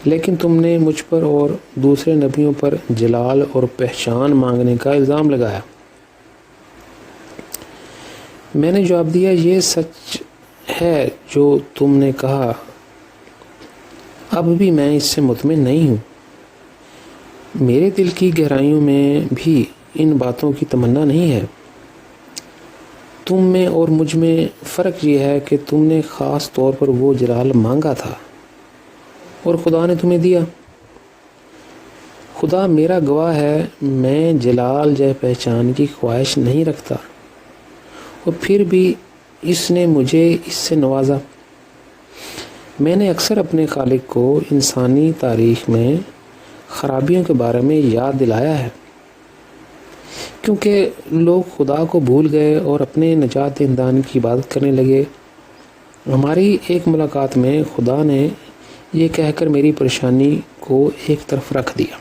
لیکن تم نے مجھ پر اور دوسرے نبیوں پر جلال اور پہچان مانگنے کا الزام لگایا۔ میں نے جواب دیا، یہ سچ ہے جو تم نے کہا، اب بھی میں اس سے مطمئن نہیں ہوں۔ میرے دل کی گہرائیوں میں بھی ان باتوں کی تمنا نہیں ہے۔ تم میں اور مجھ میں فرق یہ ہے کہ تم نے خاص طور پر وہ جلال مانگا تھا اور خدا نے تمہیں دیا۔ خدا میرا گواہ ہے، میں جلال جہ پہچان کی خواہش نہیں رکھتا، اور پھر بھی اس نے مجھے اس سے نوازا۔ میں نے اکثر اپنے خالق کو انسانی تاریخ میں خرابیوں کے بارے میں یاد دلایا ہے، کیونکہ لوگ خدا کو بھول گئے اور اپنے نجات دہندگان کی عبادت کرنے لگے۔ ہماری ایک ملاقات میں خدا نے یہ کہہ کر میری پریشانی کو ایک طرف رکھ دیا،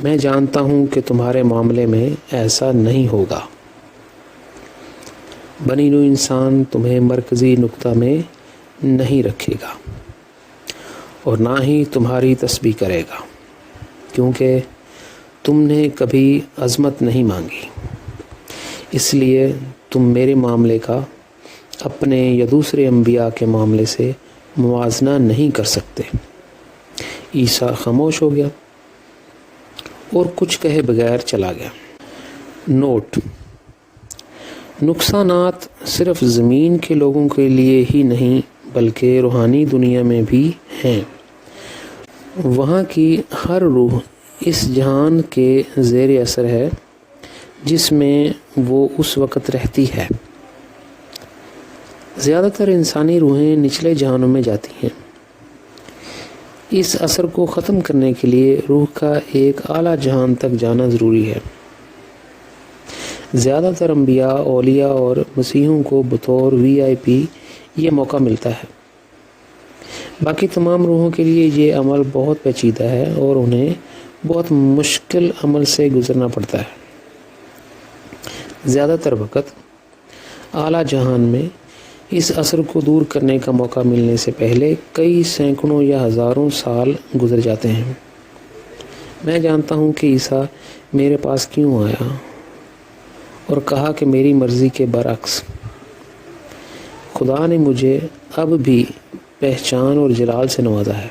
میں جانتا ہوں کہ تمہارے معاملے میں ایسا نہیں ہوگا۔ بنی نوع انسان تمہیں مرکزی نقطہ میں نہیں رکھے گا اور نہ ہی تمہاری تسبیح کرے گا، کیونکہ تم نے کبھی عظمت نہیں مانگی، اس لیے تم میرے معاملے کا اپنے یا دوسرے انبیاء کے معاملے سے موازنہ نہیں کر سکتے۔ عیسیٰ خاموش ہو گیا اور کچھ کہے بغیر چلا گیا۔ نوٹ: نقصانات صرف زمین کے لوگوں کے لیے ہی نہیں بلکہ روحانی دنیا میں بھی ہیں۔ وہاں کی ہر روح اس جہان کے زیر اثر ہے جس میں وہ اس وقت رہتی ہے۔ زیادہ تر انسانی روحیں نچلے جہانوں میں جاتی ہیں۔ اس اثر کو ختم کرنے کے لیے روح کا ایک اعلیٰ جہان تک جانا ضروری ہے۔ زیادہ تر انبیاء، اولیاء اور مسیحوں کو بطور VIP یہ موقع ملتا ہے۔ باقی تمام روحوں کے لیے یہ عمل بہت پیچیدہ ہے اور انہیں بہت مشکل عمل سے گزرنا پڑتا ہے۔ زیادہ تر وقت اعلیٰ جہان میں اس اثر کو دور کرنے کا موقع ملنے سے پہلے کئی سینکڑوں یا ہزاروں سال گزر جاتے ہیں۔ میں جانتا ہوں کہ عیسیٰ میرے پاس کیوں آیا اور کہا کہ میری مرضی کے برعکس خدا نے مجھے اب بھی پہچان اور جلال سے نوازا ہے۔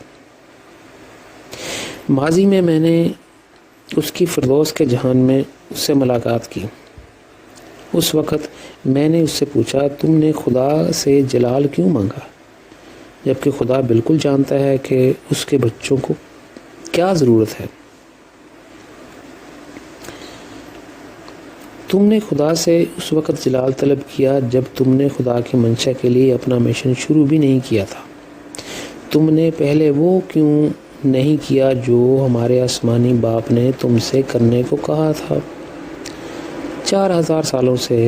ماضی میں نے اس کی فردوس کے جہان میں اس سے ملاقات کی۔ اس وقت میں نے اس سے پوچھا، تم نے خدا سے جلال کیوں مانگا، جبکہ خدا بالکل جانتا ہے کہ اس کے بچوں کو کیا ضرورت ہے۔ تم نے خدا سے اس وقت جلال طلب کیا جب تم نے خدا کی منشا کے لیے اپنا مشن شروع بھی نہیں کیا تھا۔ تم نے پہلے وہ کیوں نہیں کیا جو ہمارے آسمانی باپ نے تم سے کرنے کو کہا تھا؟ 4000 سالوں سے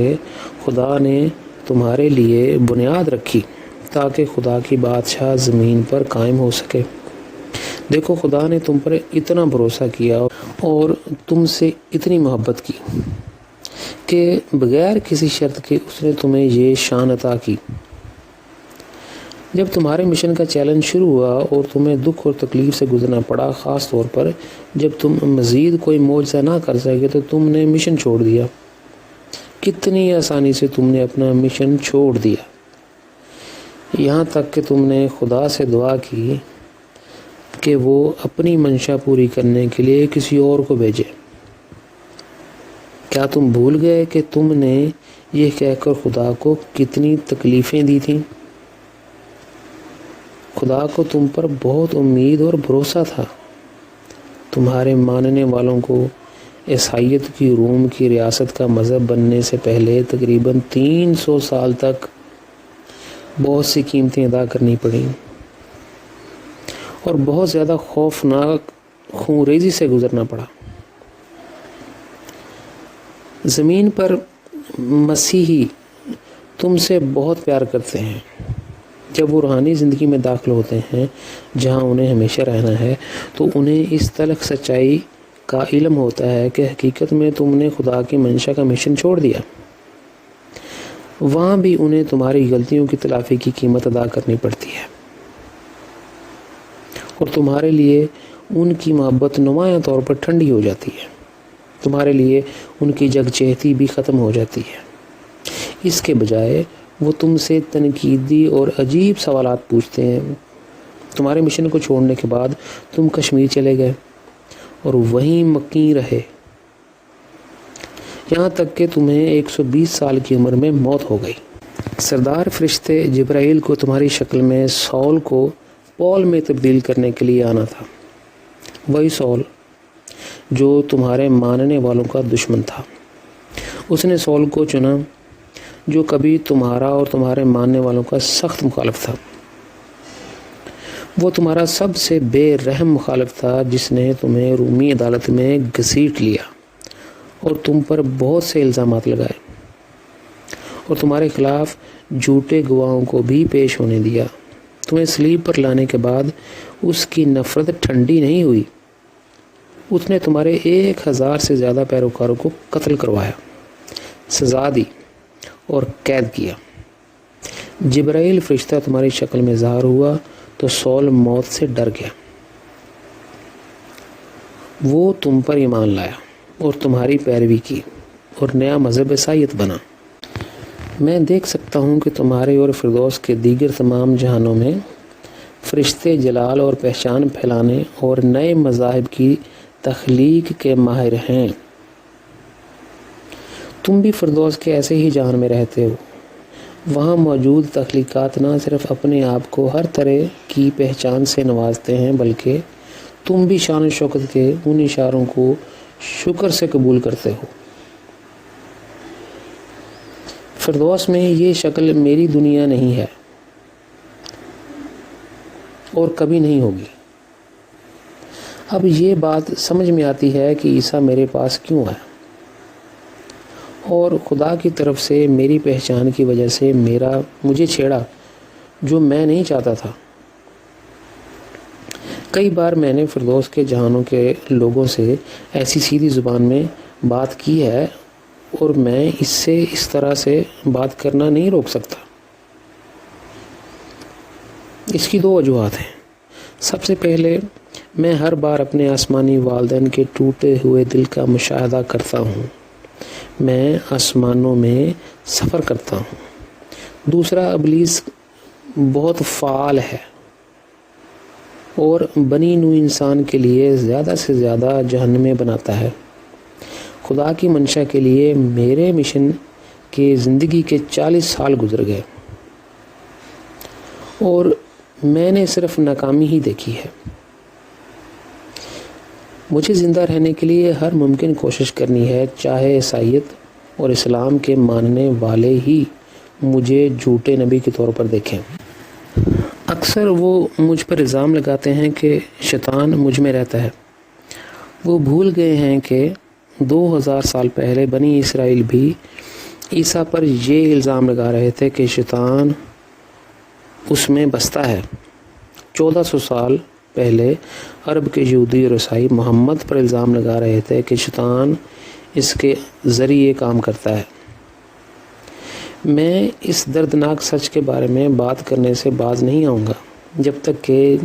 خدا نے تمہارے لیے بنیاد رکھی تاکہ خدا کی بادشاہ زمین پر قائم ہو سکے۔ دیکھو، خدا نے تم پر اتنا بھروسہ کیا اور تم سے اتنی محبت کی کہ بغیر کسی شرط کے اس نے تمہیں یہ شان عطا کی۔ جب تمہارے مشن کا چیلنج شروع ہوا اور تمہیں دکھ اور تکلیف سے گزرنا پڑا، خاص طور پر جب تم مزید کوئی معجزہ نہ کر سکے تو تم نے مشن چھوڑ دیا۔ کتنی آسانی سے تم نے اپنا مشن چھوڑ دیا، یہاں تک کہ تم نے خدا سے دعا کی کہ وہ اپنی منشا پوری کرنے کے لیے کسی اور کو بھیجے۔ کیا تم بھول گئے کہ تم نے یہ کہہ کر خدا کو کتنی تکلیفیں دی تھیں؟ خدا کو تم پر بہت امید اور بھروسہ تھا۔ تمہارے ماننے والوں کو عیسائیت کی روم کی ریاست کا مذہب بننے سے پہلے تقریباً 300 سال تک بہت سی قیمتیں ادا کرنی پڑیں اور بہت زیادہ خوفناک خونریزی سے گزرنا پڑا۔ زمین پر مسیحی تم سے بہت پیار کرتے ہیں۔ جب وہ روحانی زندگی میں داخل ہوتے ہیں جہاں انہیں ہمیشہ رہنا ہے تو انہیں اس تلخ سچائی کا علم ہوتا ہے کہ حقیقت میں تم نے خدا کی منشا کا مشن چھوڑ دیا۔ وہاں بھی انہیں تمہاری غلطیوں کی تلافی کی قیمت ادا کرنی پڑتی ہے اور تمہارے لیے ان کی محبت نمایاں طور پر ٹھنڈی ہو جاتی ہے۔ تمہارے لیے ان کی یکجہتی بھی ختم ہو جاتی ہے۔ اس کے بجائے وہ تم سے تنقیدی اور عجیب سوالات پوچھتے ہیں۔ تمہارے مشن کو چھوڑنے کے بعد تم کشمیر چلے گئے اور وہیں مقیم رہے، یہاں تک کہ تمہیں 120 سال کی عمر میں موت ہو گئی۔ سردار فرشتے جبرائیل کو تمہاری شکل میں سول کو پول میں تبدیل کرنے کے لیے آنا تھا، وہی سول جو تمہارے ماننے والوں کا دشمن تھا۔ اس نے سول کو چنا جو کبھی تمہارا اور تمہارے ماننے والوں کا سخت مخالف تھا۔ وہ تمہارا سب سے بے رحم مخالف تھا جس نے تمہیں رومی عدالت میں گھسیٹ لیا اور تم پر بہت سے الزامات لگائے اور تمہارے خلاف جھوٹے گواہوں کو بھی پیش ہونے دیا۔ تمہیں صلیب پر لانے کے بعد اس کی نفرت ٹھنڈی نہیں ہوئی۔ اس نے تمہارے 1000 سے زیادہ پیروکاروں کو قتل کروایا، سزا دی اور قید کیا۔ جبرائیل فرشتہ تمہاری شکل میں ظاہر ہوا تو سول موت سے ڈر گیا۔ وہ تم پر ایمان لایا اور تمہاری پیروی کی اور نیا مذہب عیسائیت بنا۔ میں دیکھ سکتا ہوں کہ تمہارے اور فردوس کے دیگر تمام جہانوں میں فرشتے جلال اور پہچان پھیلانے اور نئے مذاہب کی تخلیق کے ماہر ہیں۔ تم بھی فردوس کے ایسے ہی جہان میں رہتے ہو۔ وہاں موجود تخلیقات نہ صرف اپنے آپ کو ہر طرح کی پہچان سے نوازتے ہیں بلکہ تم بھی شان و شوکت کے ان اشاروں کو شکر سے قبول کرتے ہو۔ فردوس میں یہ شکل میری دنیا نہیں ہے اور کبھی نہیں ہوگی۔ اب یہ بات سمجھ میں آتی ہے کہ عیسیٰ میرے پاس کیوں ہے اور خدا کی طرف سے میری پہچان کی وجہ سے مجھے چھیڑا جو میں نہیں چاہتا تھا۔ کئی بار میں نے فردوس کے جہانوں کے لوگوں سے ایسی سیدھی زبان میں بات کی ہے اور میں اس طرح سے بات کرنا نہیں روک سکتا۔ اس کی 2 وجوہات ہیں۔ سب سے پہلے میں ہر بار اپنے آسمانی والدین کے ٹوٹے ہوئے دل کا مشاہدہ کرتا ہوں۔ میں آسمانوں میں سفر کرتا ہوں۔ دوسرا، ابلیس بہت فعال ہے اور بنی نوع انسان کے لیے زیادہ سے زیادہ جہنمیں بناتا ہے۔ خدا کی منشا کے لیے میرے مشن کے زندگی کے 40 سال گزر گئے اور میں نے صرف ناکامی ہی دیکھی ہے۔ مجھے زندہ رہنے کے لیے ہر ممکن کوشش کرنی ہے، چاہے عیسائیت اور اسلام کے ماننے والے ہی مجھے جھوٹے نبی کے طور پر دیکھیں۔ اکثر وہ مجھ پر الزام لگاتے ہیں کہ شیطان مجھ میں رہتا ہے۔ وہ بھول گئے ہیں کہ 2000 سال پہلے بنی اسرائیل بھی عیسیٰ پر یہ الزام لگا رہے تھے کہ شیطان اس میں بستا ہے۔ 1400 سال پہلے عرب کے یہودی اور عیسائی محمد پر الزام لگا رہے تھے کہ شیطان اس کے ذریعے کام کرتا ہے۔ میں اس دردناک سچ کے بارے میں بات کرنے سے باز نہیں آؤں گا جب تک کہ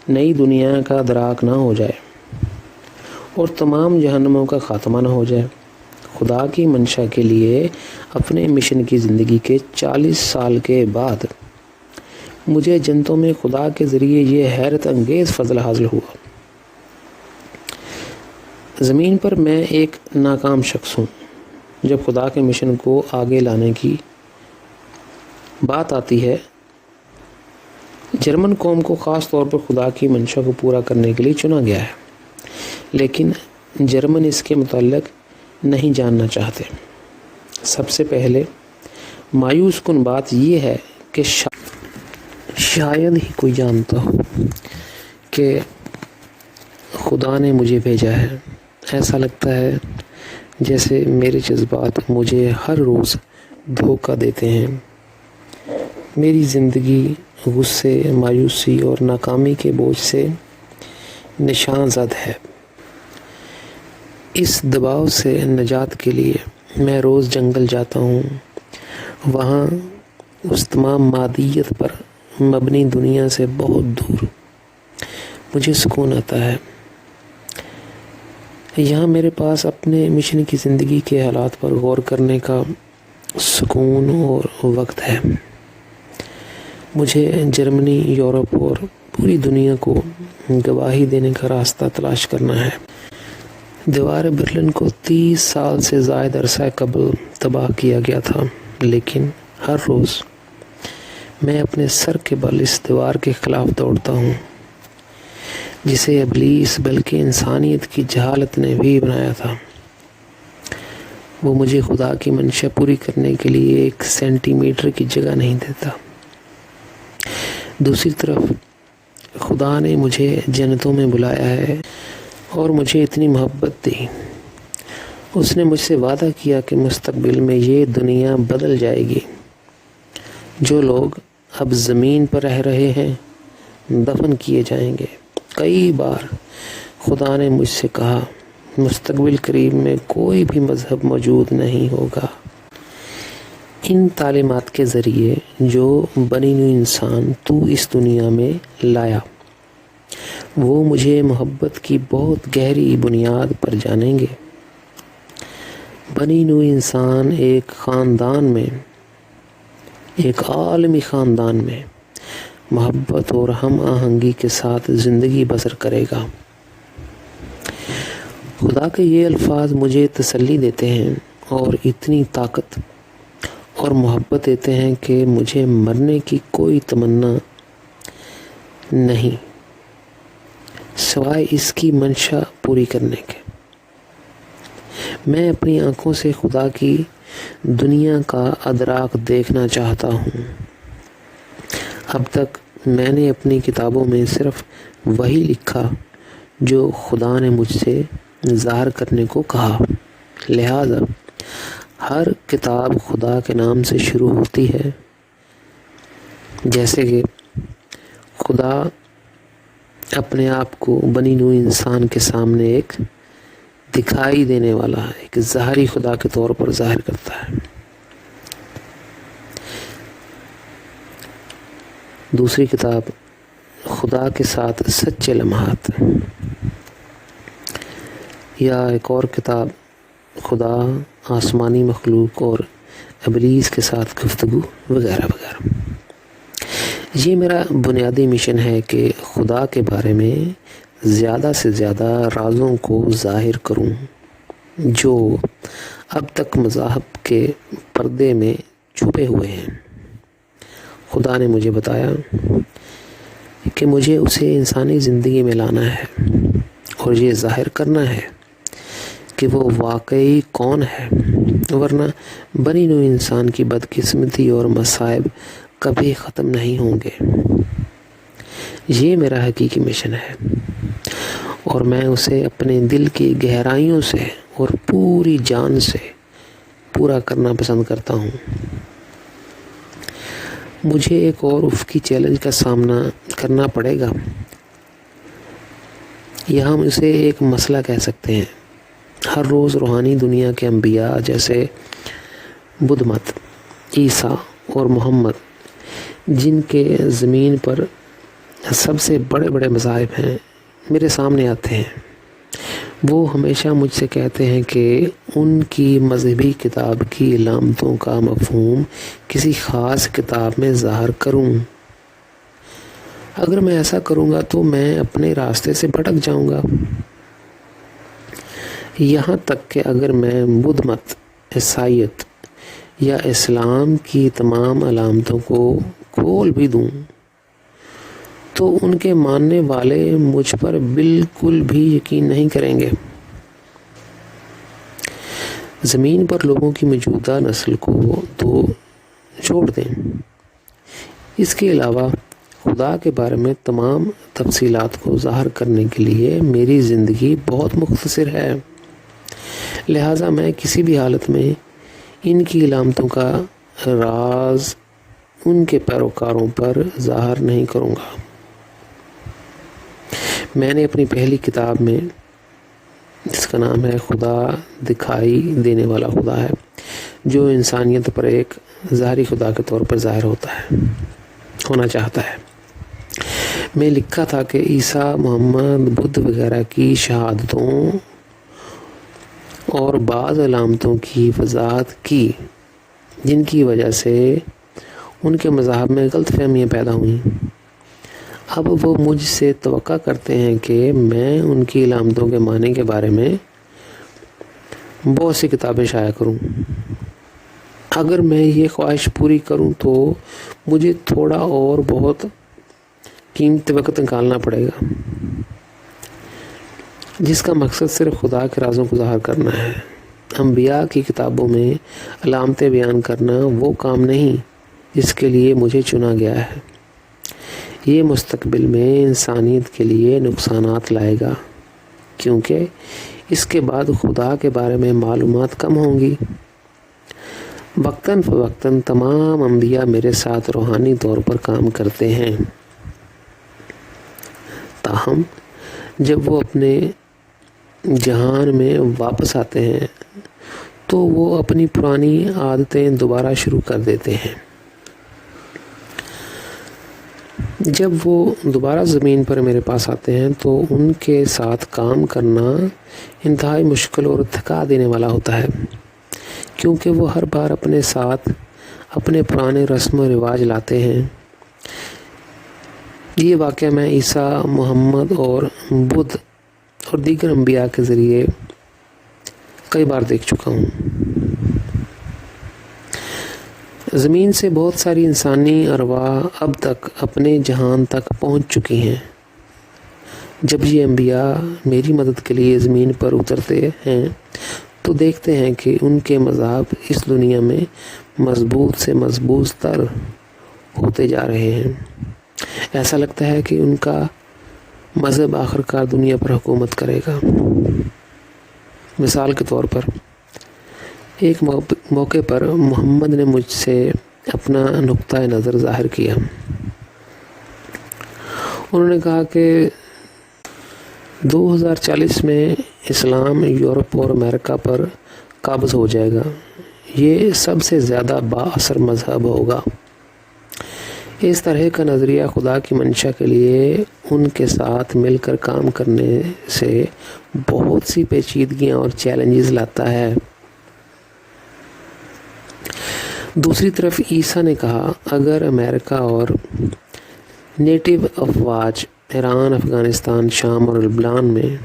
نئی دنیا کا ادراک نہ ہو جائے اور تمام جہنموں کا خاتمہ نہ ہو جائے۔ خدا کی منشا کے لیے اپنے مشن کی زندگی کے 40 سال کے بعد مجھے جنتوں میں خدا کے ذریعے یہ حیرت انگیز فضل حاصل ہوا۔ زمین پر میں ایک ناکام شخص ہوں۔ جب خدا کے مشن کو آگے لانے کی بات آتی ہے، جرمن قوم کو خاص طور پر خدا کی منشا کو پورا کرنے کے لیے چنا گیا ہے، لیکن جرمن اس کے متعلق نہیں جاننا چاہتے۔ سب سے پہلے مایوس کن بات یہ ہے کہ شاید ہی کوئی جانتا ہو کہ خدا نے مجھے بھیجا ہے۔ ایسا لگتا ہے جیسے میرے جذبات مجھے ہر روز دھوکہ دیتے ہیں۔ میری زندگی غصے، مایوسی اور ناکامی کے بوجھ سے نشان زد ہے۔ اس دباؤ سے نجات کے لیے میں روز جنگل جاتا ہوں۔ وہاں اس تمام مادیت پر مبنی دنیا سے بہت دور مجھے سکون آتا ہے۔ یہاں میرے پاس اپنے مشن کی زندگی کے حالات پر غور کرنے کا سکون اور وقت ہے۔ مجھے جرمنی، یورپ اور پوری دنیا کو گواہی دینے کا راستہ تلاش کرنا ہے۔ دیوار برلن کو 30 سال سے زائد عرصہ قبل تباہ کیا گیا تھا، لیکن ہر روز میں اپنے سر کے بل اس دیوار کے خلاف دوڑتا ہوں جسے ابلیس بلکہ انسانیت کی جہالت نے بھی بنایا تھا۔ وہ مجھے خدا کی منشا پوری کرنے کے لیے 1 سینٹی میٹر کی جگہ نہیں دیتا۔ دوسری طرف خدا نے مجھے جنتوں میں بلایا ہے اور مجھے اتنی محبت دی۔ اس نے مجھ سے وعدہ کیا کہ مستقبل میں یہ دنیا بدل جائے گی۔ جو لوگ اب زمین پر رہ رہے ہیں دفن کیے جائیں گے۔ کئی بار خدا نے مجھ سے کہا، مستقبل قریب میں کوئی بھی مذہب موجود نہیں ہوگا۔ ان تعلیمات کے ذریعے جو بنی نوع انسان تو اس دنیا میں لایا، وہ مجھے محبت کی بہت گہری بنیاد پر جانیں گے۔ بنی نوع انسان ایک خاندان میں، ایک عالمی خاندان میں محبت اور ہم آہنگی کے ساتھ زندگی بسر کرے گا۔ خدا کے یہ الفاظ مجھے تسلی دیتے ہیں اور اتنی طاقت اور محبت دیتے ہیں کہ مجھے مرنے کی کوئی تمنا نہیں سوائے اس کی منشا پوری کرنے کے۔ میں اپنی آنکھوں سے خدا کی دنیا کا ادراک دیکھنا چاہتا ہوں۔ اب تک میں نے اپنی کتابوں میں صرف وہی لکھا جو خدا نے مجھ سے ظاہر کرنے کو کہا، لہذا ہر کتاب خدا کے نام سے شروع ہوتی ہے، جیسے کہ خدا اپنے آپ کو بنی نوع انسان کے سامنے ایک دکھائی دینے والا، ایک ظاہری خدا کے طور پر ظاہر کرتا ہے۔ دوسری کتاب خدا کے ساتھ سچے لمحات، یا ایک اور کتاب خدا، آسمانی مخلوق اور ابلیس کے ساتھ گفتگو وغیرہ وغیرہ۔ یہ میرا بنیادی مشن ہے کہ خدا کے بارے میں زیادہ سے زیادہ رازوں کو ظاہر کروں جو اب تک مذاہب کے پردے میں چھپے ہوئے ہیں۔ خدا نے مجھے بتایا کہ مجھے اسے انسانی زندگی میں لانا ہے اور یہ ظاہر کرنا ہے کہ وہ واقعی کون ہے، ورنہ بنی نوع انسان کی بدقسمتی اور مصائب کبھی ختم نہیں ہوں گے۔ یہ میرا حقیقی مشن ہے اور میں اسے اپنے دل کی گہرائیوں سے اور پوری جان سے پورا کرنا پسند کرتا ہوں۔ مجھے ایک اور افقی چیلنج کا سامنا کرنا پڑے گا، یا ہم اسے ایک مسئلہ کہہ سکتے ہیں۔ ہر روز روحانی دنیا کے انبیاء جیسے بدھ مت، عیسیٰ اور محمد، جن کے زمین پر سب سے بڑے بڑے مذاہب ہیں، میرے سامنے آتے ہیں۔ وہ ہمیشہ مجھ سے کہتے ہیں کہ ان کی مذہبی کتاب کی علامتوں کا مفہوم کسی خاص کتاب میں ظاہر کروں۔ اگر میں ایسا کروں گا تو میں اپنے راستے سے بھٹک جاؤں گا۔ یہاں تک کہ اگر میں بدھ مت، عیسائیت یا اسلام کی تمام علامتوں کو کھول بھی دوں تو ان کے ماننے والے مجھ پر بالکل بھی یقین نہیں کریں گے۔ زمین پر لوگوں کی موجودہ نسل کو تو چھوڑ دیں، اس کے علاوہ خدا کے بارے میں تمام تفصیلات کو ظاہر کرنے کے لیے میری زندگی بہت مختصر ہے، لہٰذا میں کسی بھی حالت میں ان کی علامتوں کا راز ان کے پیروکاروں پر ظاہر نہیں کروں گا۔ میں نے اپنی پہلی کتاب میں، جس کا نام ہے خدا دکھائی دینے والا خدا ہے، جو انسانیت پر ایک ظاہری خدا کے طور پر ظاہر ہونا چاہتا ہے، میں لکھا تھا کہ عیسیٰ، محمد، بدھ وغیرہ کی شہادتوں اور بعض علامتوں کی وضاحت کی جن کی وجہ سے ان کے مذہب میں غلط فہمیاں پیدا ہوئیں۔ اب وہ مجھ سے توقع کرتے ہیں کہ میں ان کی علامتوں کے معنی کے بارے میں بہت سی کتابیں شائع کروں۔ اگر میں یہ خواہش پوری کروں تو مجھے تھوڑا اور بہت قیمتی وقت نکالنا پڑے گا، جس کا مقصد صرف خدا کے رازوں کو ظاہر کرنا ہے۔ انبیاء کی کتابوں میں علامتیں بیان کرنا وہ کام نہیں جس کے لیے مجھے چنا گیا ہے۔ یہ مستقبل میں انسانیت کے لیے نقصانات لائے گا، کیونکہ اس کے بعد خدا کے بارے میں معلومات کم ہوں گی۔ وقتاً فوقتاً تمام انبیاء میرے ساتھ روحانی طور پر کام کرتے ہیں، تاہم جب وہ اپنے جہان میں واپس آتے ہیں تو وہ اپنی پرانی عادتیں دوبارہ شروع کر دیتے ہیں۔ جب وہ دوبارہ زمین پر میرے پاس آتے ہیں تو ان کے ساتھ کام کرنا انتہائی مشکل اور تھکا دینے والا ہوتا ہے، کیونکہ وہ ہر بار اپنے ساتھ اپنے پرانے رسم و رواج لاتے ہیں۔ یہ واقعہ میں عیسیٰ، محمد اور بدھ اور دیگر انبیاء کے ذریعے کئی بار دیکھ چکا ہوں۔ زمین سے بہت ساری انسانی ارواح اب تک اپنے جہان تک پہنچ چکی ہیں۔ جب یہ انبیاء میری مدد کے لیے زمین پر اترتے ہیں تو دیکھتے ہیں کہ ان کے مذاہب اس دنیا میں مضبوط سے مضبوط تر ہوتے جا رہے ہیں۔ ایسا لگتا ہے کہ ان کا مذہب آخرکار دنیا پر حکومت کرے گا۔ مثال کے طور پر ایک موقع پر محمد نے مجھ سے اپنا نقطہ نظر ظاہر کیا۔ انہوں نے کہا کہ 2040 میں اسلام یورپ اور امریکہ پر قابض ہو جائے گا۔ یہ سب سے زیادہ با اثر مذہب ہوگا۔ اس طرح کا نظریہ خدا کی منشا کے لیے ان کے ساتھ مل کر کام کرنے سے بہت سی پیچیدگیاں اور چیلنجز لاتا ہے۔ دوسری طرف عیسیٰ نے کہا، اگر امریکہ اور نیٹو افواج ایران، افغانستان، شام اور لبنان میں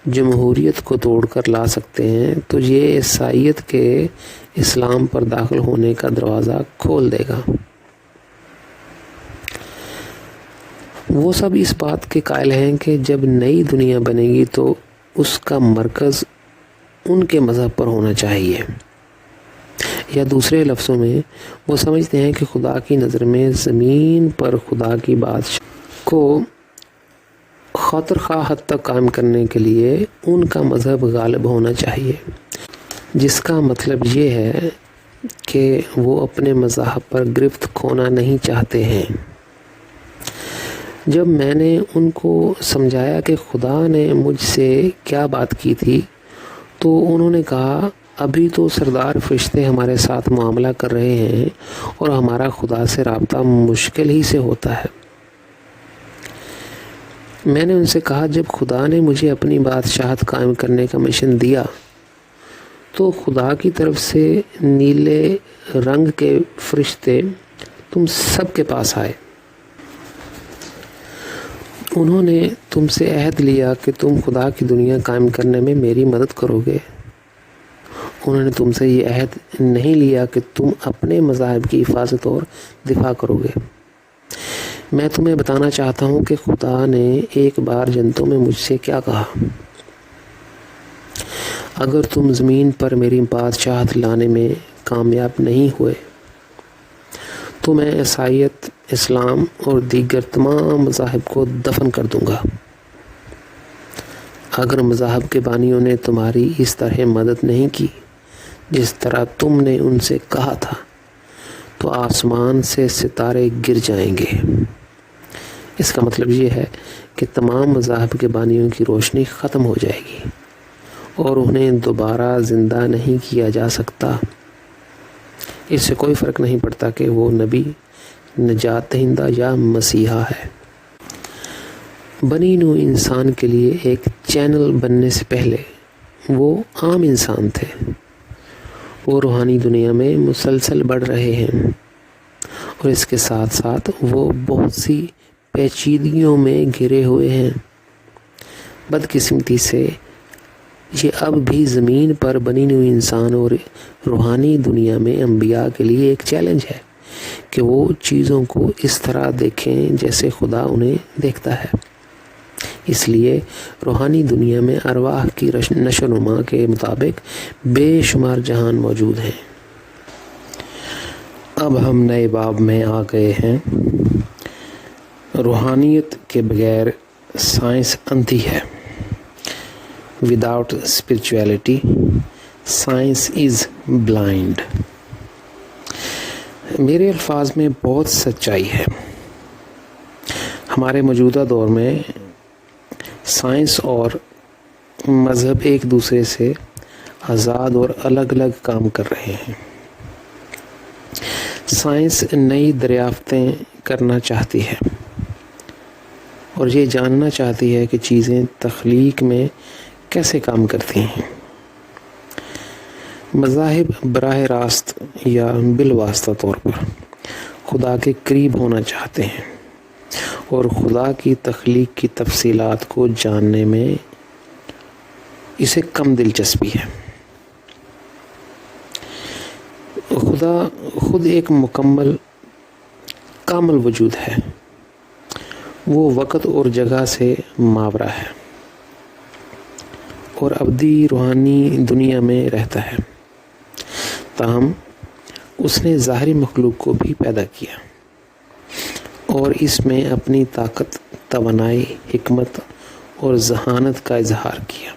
جمہوریت کو توڑ کر لا سکتے ہیں تو یہ عیسائیت کے اسلام پر داخل ہونے کا دروازہ کھول دے گا۔ وہ سب اس بات کے قائل ہیں کہ جب نئی دنیا بنے گی تو اس کا مرکز ان کے مذہب پر ہونا چاہیے، یا دوسرے لفظوں میں وہ سمجھتے ہیں کہ خدا کی نظر میں زمین پر خدا کی بادشاہی کو خاطر خواہ حد تک قائم کرنے کے لیے ان کا مذہب غالب ہونا چاہیے، جس کا مطلب یہ ہے کہ وہ اپنے مذہب پر گرفت کھونا نہیں چاہتے ہیں۔ جب میں نے ان کو سمجھایا کہ خدا نے مجھ سے کیا بات کی تھی تو انہوں نے کہا، ابھی تو سردار فرشتے ہمارے ساتھ معاملہ کر رہے ہیں اور ہمارا خدا سے رابطہ مشکل ہی سے ہوتا ہے۔ میں نے ان سے کہا، جب خدا نے مجھے اپنی بادشاہت قائم کرنے کا مشن دیا تو خدا کی طرف سے نیلے رنگ کے فرشتے تم سب کے پاس آئے۔ انہوں نے تم سے عہد لیا کہ تم خدا کی دنیا قائم کرنے میں میری مدد کرو گے۔ انہوں نے تم سے یہ عہد نہیں لیا کہ تم اپنے مذاہب کی حفاظت اور دفاع کرو گے۔ میں تمہیں بتانا چاہتا ہوں کہ خدا نے ایک بار جنتوں میں مجھ سے کیا کہا، اگر تم زمین پر میری بادشاہت لانے میں کامیاب نہیں ہوئے تو میں عیسائیت، اسلام اور دیگر تمام مذاہب کو دفن کر دوں گا۔ اگر مذاہب کے بانیوں نے تمہاری اس طرح مدد نہیں کی جس طرح تم نے ان سے کہا تھا تو آسمان سے ستارے گر جائیں گے۔ اس کا مطلب یہ ہے کہ تمام مذاہب کے بانیوں کی روشنی ختم ہو جائے گی اور انہیں دوبارہ زندہ نہیں کیا جا سکتا۔ اس سے کوئی فرق نہیں پڑتا کہ وہ نبی، نجات دہندہ یا مسیحا ہے۔ بنی نوع انسان کے لیے ایک چینل بننے سے پہلے وہ عام انسان تھے۔ وہ روحانی دنیا میں مسلسل بڑھ رہے ہیں اور اس کے ساتھ ساتھ وہ بہت سی پیچیدگیوں میں گھرے ہوئے ہیں۔ بدقسمتی سے یہ اب بھی زمین پر بنی نوع انسان اور روحانی دنیا میں انبیاء کے لیے ایک چیلنج ہے کہ وہ چیزوں کو اس طرح دیکھیں جیسے خدا انہیں دیکھتا ہے۔ اس لیے روحانی دنیا میں ارواح کی نشو و نما کے مطابق بے شمار جہان موجود ہیں۔ اب ہم نئے باب میں آ گئے ہیں۔ روحانیت کے بغیر سائنس اندھی ہے۔ Without spirituality, science is blind۔ میرے الفاظ میں بہت سچائی ہے۔ ہمارے موجودہ دور میں سائنس اور مذہب ایک دوسرے سے آزاد اور الگ الگ کام کر رہے ہیں۔ سائنس نئی دریافتیں کرنا چاہتی ہے اور یہ جاننا چاہتی ہے کہ چیزیں تخلیق میں کیسے کام کرتی ہیں۔ مذاہب براہ راست یا بالواسطہ طور پر خدا کے قریب ہونا چاہتے ہیں اور خدا کی تخلیق کی تفصیلات کو جاننے میں اسے کم دلچسپی ہے۔ خدا خود ایک مکمل کامل وجود ہے۔ وہ وقت اور جگہ سے ماورا ہے اور ابدی روحانی دنیا میں رہتا ہے۔ تاہم اس نے ظاہری مخلوق کو بھی پیدا کیا اور اس میں اپنی طاقت، توانائی، حکمت اور ذہانت کا اظہار کیا۔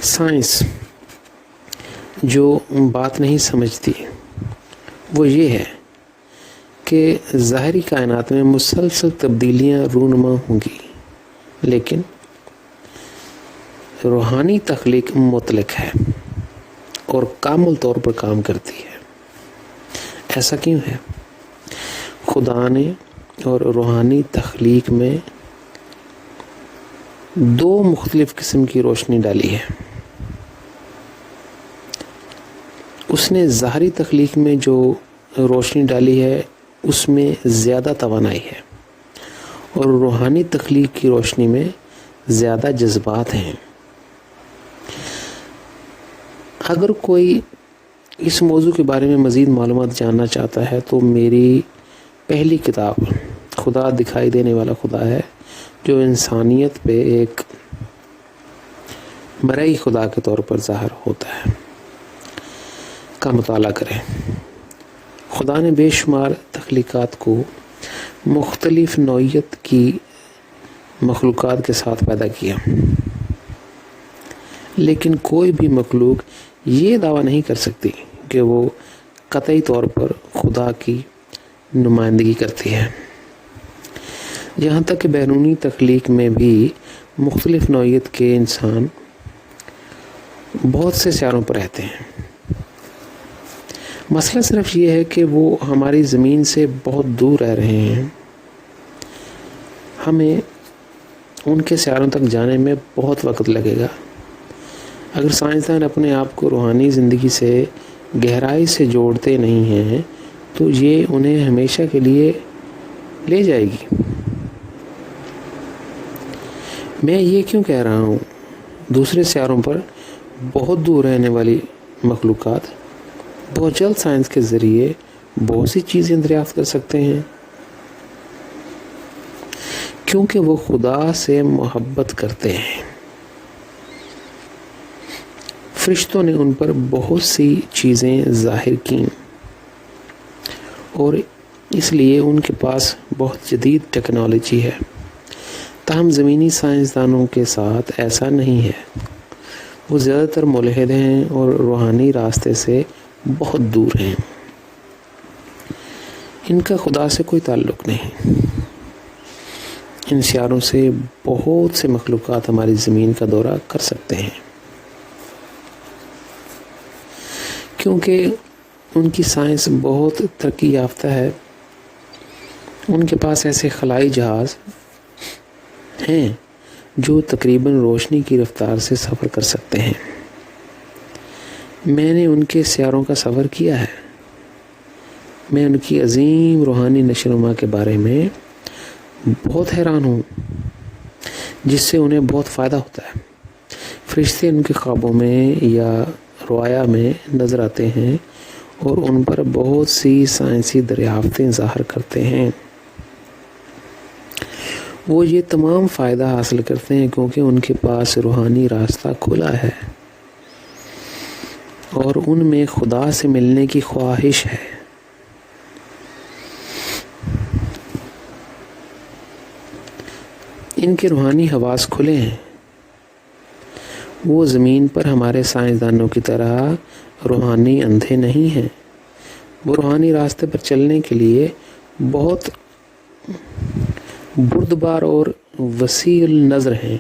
سائنس جو بات نہیں سمجھتی وہ یہ ہے کہ ظاہری کائنات میں مسلسل تبدیلیاں رونما ہوں گی، لیکن روحانی تخلیق مطلق ہے اور کامل طور پر کام کرتی ہے۔ ایسا کیوں ہے؟ خدا نے اور روحانی تخلیق میں دو مختلف قسم کی روشنی ڈالی ہے۔ اس نے ظاہری تخلیق میں جو روشنی ڈالی ہے اس میں زیادہ توانائی ہے، اور روحانی تخلیق کی روشنی میں زیادہ جذبات ہیں۔ اگر کوئی اس موضوع کے بارے میں مزید معلومات جاننا چاہتا ہے تو میری پہلی کتاب خدا دکھائی دینے والا خدا ہے، جو انسانیت پہ ایک مرئی خدا کے طور پر ظاہر ہوتا ہے، کا مطالعہ کریں۔ خدا نے بے شمار تخلیقات کو مختلف نوعیت کی مخلوقات کے ساتھ پیدا کیا، لیکن کوئی بھی مخلوق یہ دعویٰ نہیں کر سکتی کہ وہ قطعی طور پر خدا کی نمائندگی کرتی ہے۔ یہاں تک کہ بیرونی تخلیق میں بھی مختلف نوعیت کے انسان بہت سے سیاروں پر رہتے ہیں۔ مسئلہ صرف یہ ہے کہ وہ ہماری زمین سے بہت دور رہ رہے ہیں۔ ہمیں ان کے سیاروں تک جانے میں بہت وقت لگے گا۔ اگر سائنسدان اپنے آپ کو روحانی زندگی سے گہرائی سے جوڑتے نہیں ہیں تو یہ انہیں ہمیشہ کے لیے لے جائے گی۔ میں یہ کیوں کہہ رہا ہوں؟ دوسرے سیاروں پر بہت دور رہنے والی مخلوقات بہت جلد سائنس کے ذریعے بہت سی چیزیں دریافت کر سکتے ہیں، کیونکہ وہ خدا سے محبت کرتے ہیں۔ فرشتوں نے ان پر بہت سی چیزیں ظاہر کیں، اور اس لیے ان کے پاس بہت جدید ٹیکنالوجی ہے۔ تاہم زمینی سائنسدانوں کے ساتھ ایسا نہیں ہے۔ وہ زیادہ تر ملحد ہیں اور روحانی راستے سے بہت دور ہیں۔ ان کا خدا سے کوئی تعلق نہیں۔ ان سیاروں سے بہت سے مخلوقات ہماری زمین کا دورہ کر سکتے ہیں، کیونکہ ان کی سائنس بہت ترقی یافتہ ہے۔ ان کے پاس ایسے خلائی جہاز ہیں جو تقریباً روشنی کی رفتار سے سفر کر سکتے ہیں۔ میں نے ان کے سیاروں کا سفر کیا ہے۔ میں ان کی عظیم روحانی نشو و نما کے بارے میں بہت حیران ہوں، جس سے انہیں بہت فائدہ ہوتا ہے۔ فرشتے ان کے خوابوں میں یا رؤیا میں نظر آتے ہیں اور ان پر بہت سی سائنسی دریافتیں ظاہر کرتے ہیں۔ وہ یہ تمام فائدہ حاصل کرتے ہیں کیونکہ ان کے پاس روحانی راستہ کھلا ہے اور ان میں خدا سے ملنے کی خواہش ہے۔ ان کے روحانی حواس کھلے ہیں۔ وہ زمین پر ہمارے سائنسدانوں کی طرح روحانی اندھے نہیں ہیں۔ وہ روحانی راستے پر چلنے کے لیے بہت بردبار اور وسیع النظر ہیں،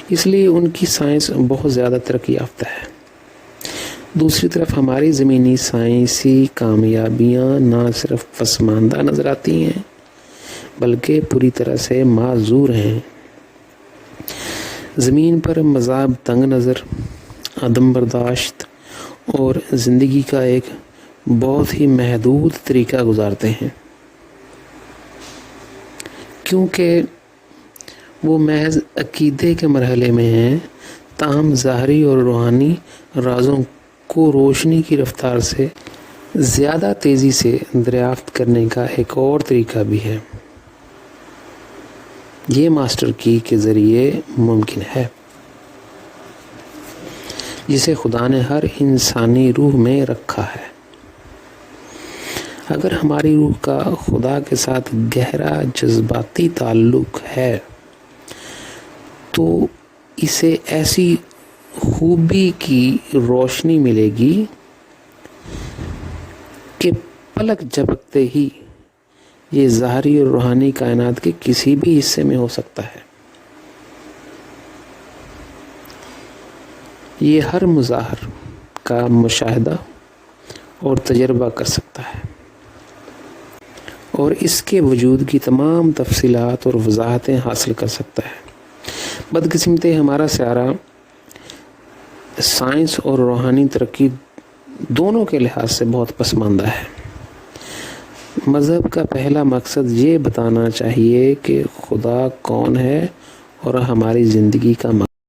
اس لیے ان کی سائنس بہت زیادہ ترقی یافتہ ہے۔ دوسری طرف ہماری زمینی سائنسی کامیابیاں نہ صرف پسماندہ نظر آتی ہیں بلکہ پوری طرح سے معذور ہیں۔ زمین پر مذاہب تنگ نظر، عدم برداشت اور زندگی کا ایک بہت ہی محدود طریقہ گزارتے ہیں، کیونکہ وہ محض عقیدے کے مرحلے میں ہیں۔ تاہم ظاہری اور روحانی رازوں کو روشنی کی رفتار سے زیادہ تیزی سے دریافت کرنے کا ایک اور طریقہ بھی ہے۔ یہ ماسٹر کی کے ذریعے ممکن ہے، جسے خدا نے ہر انسانی روح میں رکھا ہے۔ اگر ہماری روح کا خدا کے ساتھ گہرا جذباتی تعلق ہے تو اسے ایسی خوبی کی روشنی ملے گی کہ پلک جھپکتے ہی یہ ظاہری اور روحانی کائنات کے کسی بھی حصے میں ہو سکتا ہے۔ یہ ہر مظاہر کا مشاہدہ اور تجربہ کر سکتا ہے اور اس کے وجود کی تمام تفصیلات اور وضاحتیں حاصل کر سکتا ہے۔ بدقسمتی ہمارا سیارہ سائنس اور روحانی ترقی دونوں کے لحاظ سے بہت پسماندہ ہے۔ مذہب کا پہلا مقصد یہ بتانا چاہیے کہ خدا کون ہے اور ہماری زندگی کا